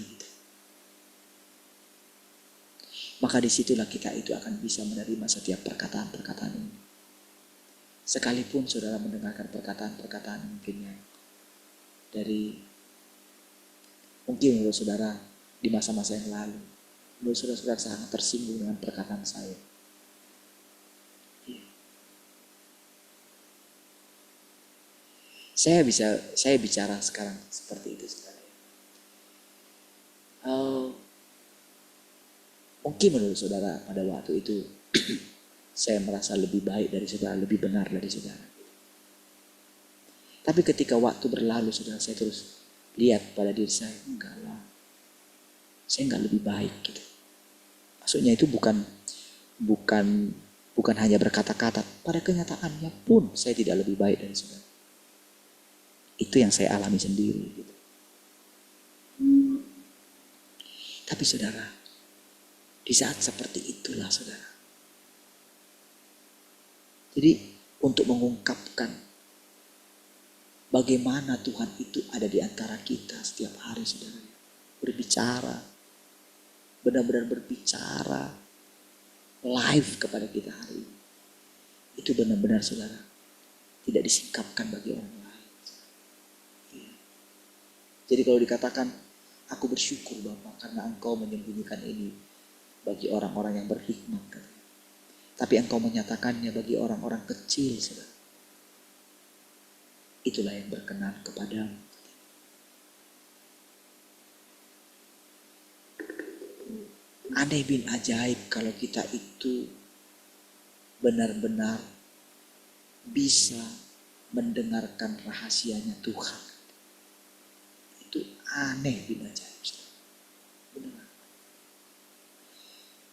Maka disitulah kita itu akan bisa menerima setiap perkataan-perkataan ini. Sekalipun saudara mendengarkan perkataan-perkataan mungkin yang dari mungkin menurut saudara di masa-masa yang lalu, menurut saudara sangat tersinggung dengan perkataan saya. Saya bicara sekarang seperti itu saudara. Mungkin menurut saudara pada waktu itu saya merasa lebih baik dari saudara, lebih benar dari saudara. Tapi ketika waktu berlalu saudara, saya terus lihat pada diri saya, enggak lah, saya enggak lebih baik gitu. Maksudnya itu bukan hanya berkata-kata, pada kenyataannya pun saya tidak lebih baik dari saudara. Itu yang saya alami sendiri gitu. Tapi saudara, di saat seperti itulah saudara. Jadi untuk mengungkapkan bagaimana Tuhan itu ada di antara kita setiap hari saudara. Berbicara, benar-benar berbicara live kepada kita hari ini. Itu benar-benar saudara tidak disingkapkan bagi orang lain. Jadi kalau dikatakan, aku bersyukur Bapa karena Engkau menyembunyikan ini bagi orang-orang yang berhikmat. Tapi Engkau menyatakannya bagi orang-orang kecil, saudara. Itulah yang berkenan kepadamu. Aneh bin ajaib kalau kita itu benar-benar bisa mendengarkan rahasianya Tuhan. Itu aneh bin ajaib. Benar.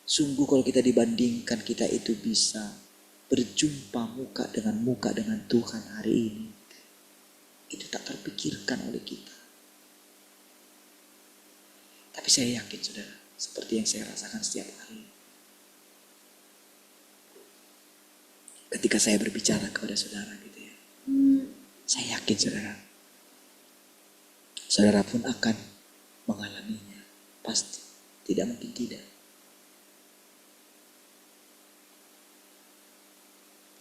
Sungguh kalau kita dibandingkan, kita itu bisa berjumpa muka dengan Tuhan hari ini. Itu tak terpikirkan oleh kita. Tapi saya yakin saudara, seperti yang saya rasakan setiap hari. Ketika saya berbicara kepada saudara gitu ya. Saya yakin saudara pun akan mengalaminya. Pasti, tidak mungkin tidak.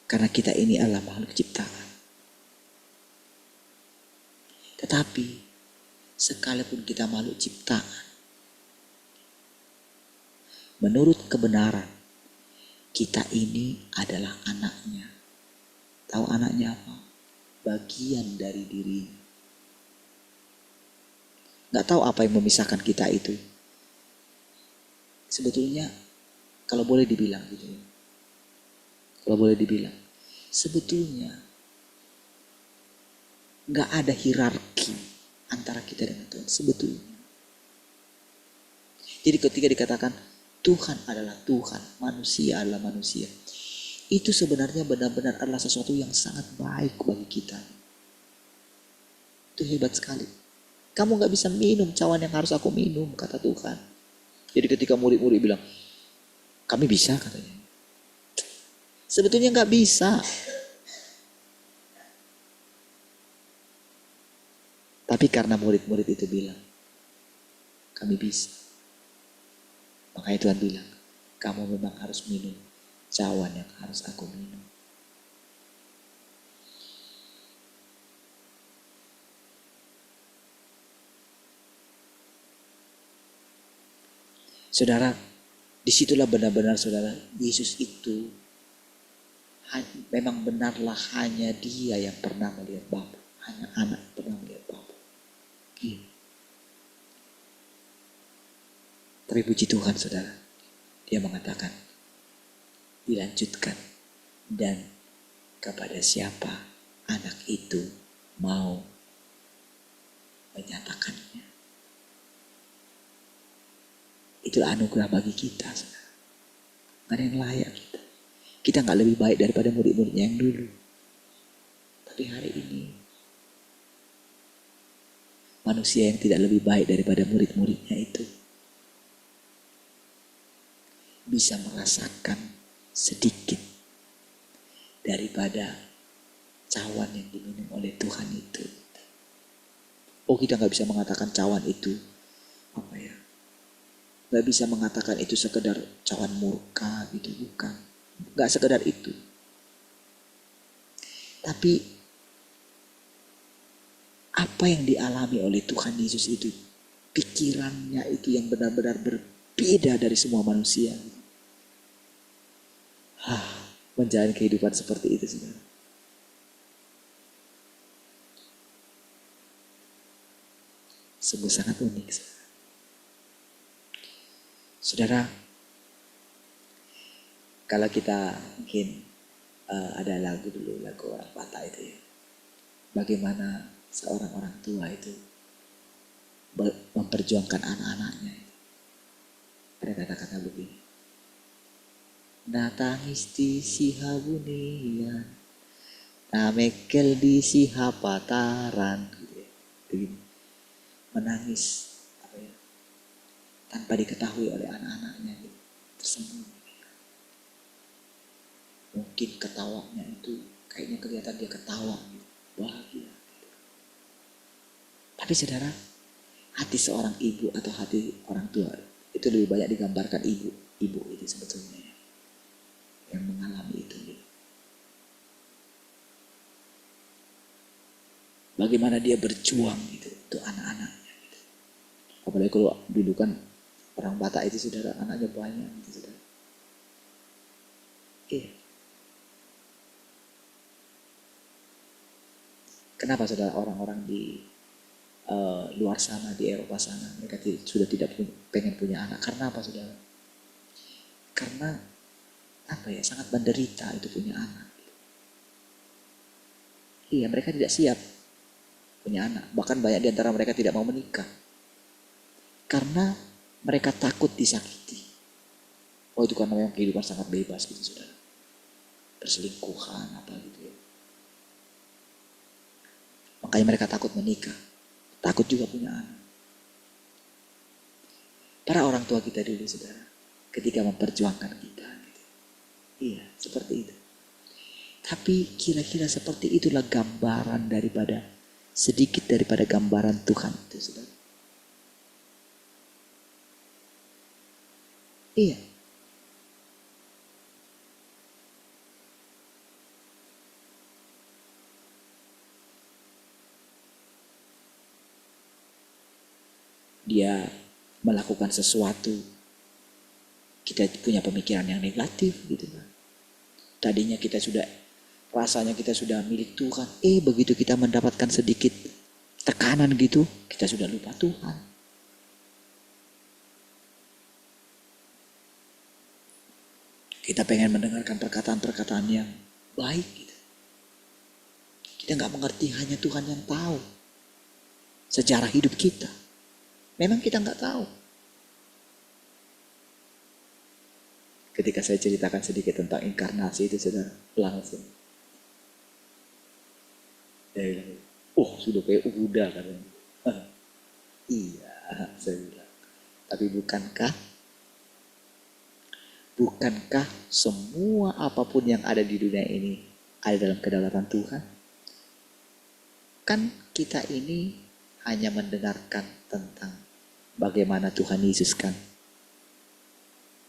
Karena kita ini adalah makhluk ciptaan. Tetapi, sekalipun kita makhluk ciptaan, menurut kebenaran, kita ini adalah anaknya. Tahu anaknya apa? Bagian dari dirinya. Gak tahu apa yang memisahkan kita itu. Sebetulnya, kalau boleh dibilang gitu ya. Kalau boleh dibilang, sebetulnya gak ada hierarki antara kita dengan Tuhan. Sebetulnya. Jadi ketika dikatakan Tuhan adalah Tuhan, manusia adalah manusia, itu sebenarnya benar-benar adalah sesuatu yang sangat baik bagi kita. Itu hebat sekali. Kamu gak bisa minum cawan yang harus aku minum, kata Tuhan. Jadi ketika murid-murid bilang, kami bisa katanya. Sebetulnya gak bisa. Tapi karena murid-murid itu bilang, kami bisa. Makanya Tuhan bilang, kamu memang harus minum cawan yang harus aku minum. Saudara, disitulah benar-benar saudara, Yesus itu memang benarlah hanya dia yang pernah melihat Bapa. Hanya anak pernah melihat Bapa. Iya. Tapi puji Tuhan saudara, dia mengatakan, dilanjutkan, dan kepada siapa anak itu mau menyatakannya. Itulah anugerah bagi kita saudara. Gak ada yang layak kita. Kita gak lebih baik daripada murid-muridnya yang dulu. Tapi hari ini manusia yang tidak lebih baik daripada murid-muridnya itu bisa merasakan sedikit daripada cawan yang diminum oleh Tuhan itu. Oh, kita gak bisa mengatakan cawan itu apa ya, gak bisa mengatakan itu sekedar cawan murka gitu, bukan. Gak sekedar itu. Tapi apa yang dialami oleh Tuhan Yesus itu, pikirannya itu yang benar-benar berbeda dari semua manusia. Menjalani kehidupan seperti itu saudara. Sungguh sangat unik saudara. Saudara, kalau kita mungkin ada lagu dulu, lagu orang Batak itu ya, bagaimana seorang orang tua itu memperjuangkan anak-anaknya. Ada kata-kata begini, na tangis di sihabunian, na mekel di sihapataran, gitu ya. Begini, menangis apa ya, tanpa diketahui oleh anak-anaknya gitu, tersembunyi. Mungkin ketawanya itu kayaknya kelihatan dia ketawa gitu, bahagia. Tapi saudara, hati seorang ibu atau hati orang tua itu lebih banyak digambarkan ibu itu sebetulnya yang mengalami itu. Bagaimana dia berjuang gitu untuk anak-anaknya gitu. Apalagi kalau dulu kan orang Batak itu saudara, anaknya banyak gitu saudara. Kenapa saudara orang-orang di luar sana, di Eropa sana, mereka sudah tidak pengen punya anak? Karena apa saudara? Karena apa ya, sangat menderita itu punya anak. Iya, mereka tidak siap punya anak. Bahkan banyak di antara mereka tidak mau menikah. Karena mereka takut disakiti. Oh, itu karena memang kehidupan sangat bebas gitu saudara. Perselingkuhan apa gitu ya. Makanya mereka takut menikah. Takut juga punya anak. Para orang tua kita dulu saudara, ketika memperjuangkan kita gitu. Iya, seperti itu. Tapi kira-kira seperti itulah gambaran daripada, sedikit daripada gambaran Tuhan itu saudara. Iya. Dia melakukan sesuatu, kita punya pemikiran yang negatif gitu kan. Tadinya kita sudah, rasanya kita sudah milik Tuhan. Begitu kita mendapatkan sedikit tekanan gitu, kita sudah lupa Tuhan. Kita pengen mendengarkan perkataan-perkataan yang baik gitu. Kita gak mengerti, hanya Tuhan yang tahu sejarah hidup kita. Memang kita gak tahu. Ketika saya ceritakan sedikit tentang inkarnasi itu sudah langsung. Saya bilang, sudah kayak udah katanya. Iya, saya bilang. Tapi bukankah semua apapun yang ada di dunia ini ada dalam kedaulatan Tuhan? Kan kita ini hanya mendengarkan tentang bagaimana Tuhan Yesus kan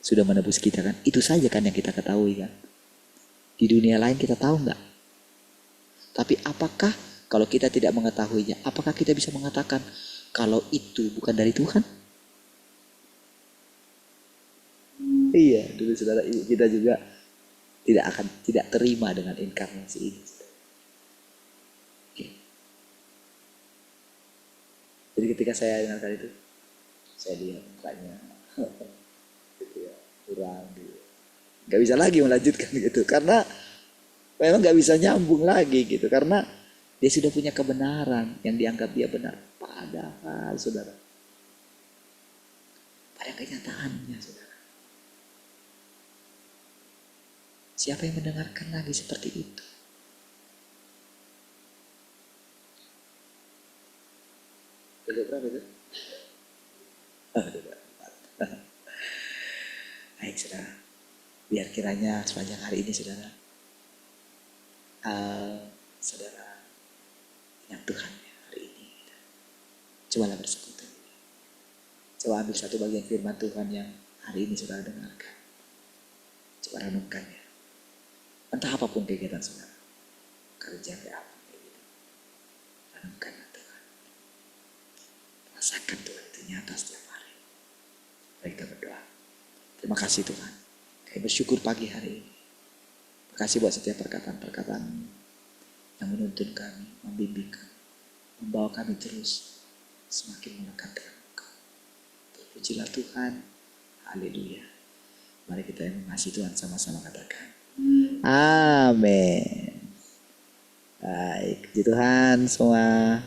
sudah menebus kita kan. Itu saja kan yang kita ketahui kan. Di dunia lain kita tahu nggak? Tapi apakah kalau kita tidak mengetahuinya, apakah kita bisa mengatakan kalau itu bukan dari Tuhan? Iya, dulu saudara kita juga tidak terima dengan inkarnasi ini. Oke. Jadi ketika saya dengarkan itu, saya lihat mukanya gitu ya, kurang gitu. Gak bisa lagi melanjutkan gitu, karena memang gak bisa nyambung lagi gitu, karena dia sudah punya kebenaran yang dianggap dia benar. Padahal saudara, pada kenyataannya saudara, siapa yang mendengarkan lagi seperti itu? Belum berapa itu? Baik saudara, biar kiranya sepanjang hari ini saudara, saudara ingat Tuhan ya hari ini. Cobalah bersekutu. Coba ambil satu bagian firman Tuhan yang hari ini saudara dengarkan. Coba renungkannya. Entah apapun kegiatan saudara, kerja kayak apa kayak gitu, renungkanlah Tuhan. Rasakan Tuhan itu nyata setiap hari. Baik, kita berdoa. Terima kasih Tuhan. Kami bersyukur pagi hari ini. Terima kasih buat setiap perkataan-perkataan yang menuntun kami, membimbing kami, membawa kami terus semakin melekat dengan Engkau. Terpujilah Tuhan. Haleluya. Mari kita yang mengasihi Tuhan sama-sama katakan amin. Baik, puji Tuhan semua.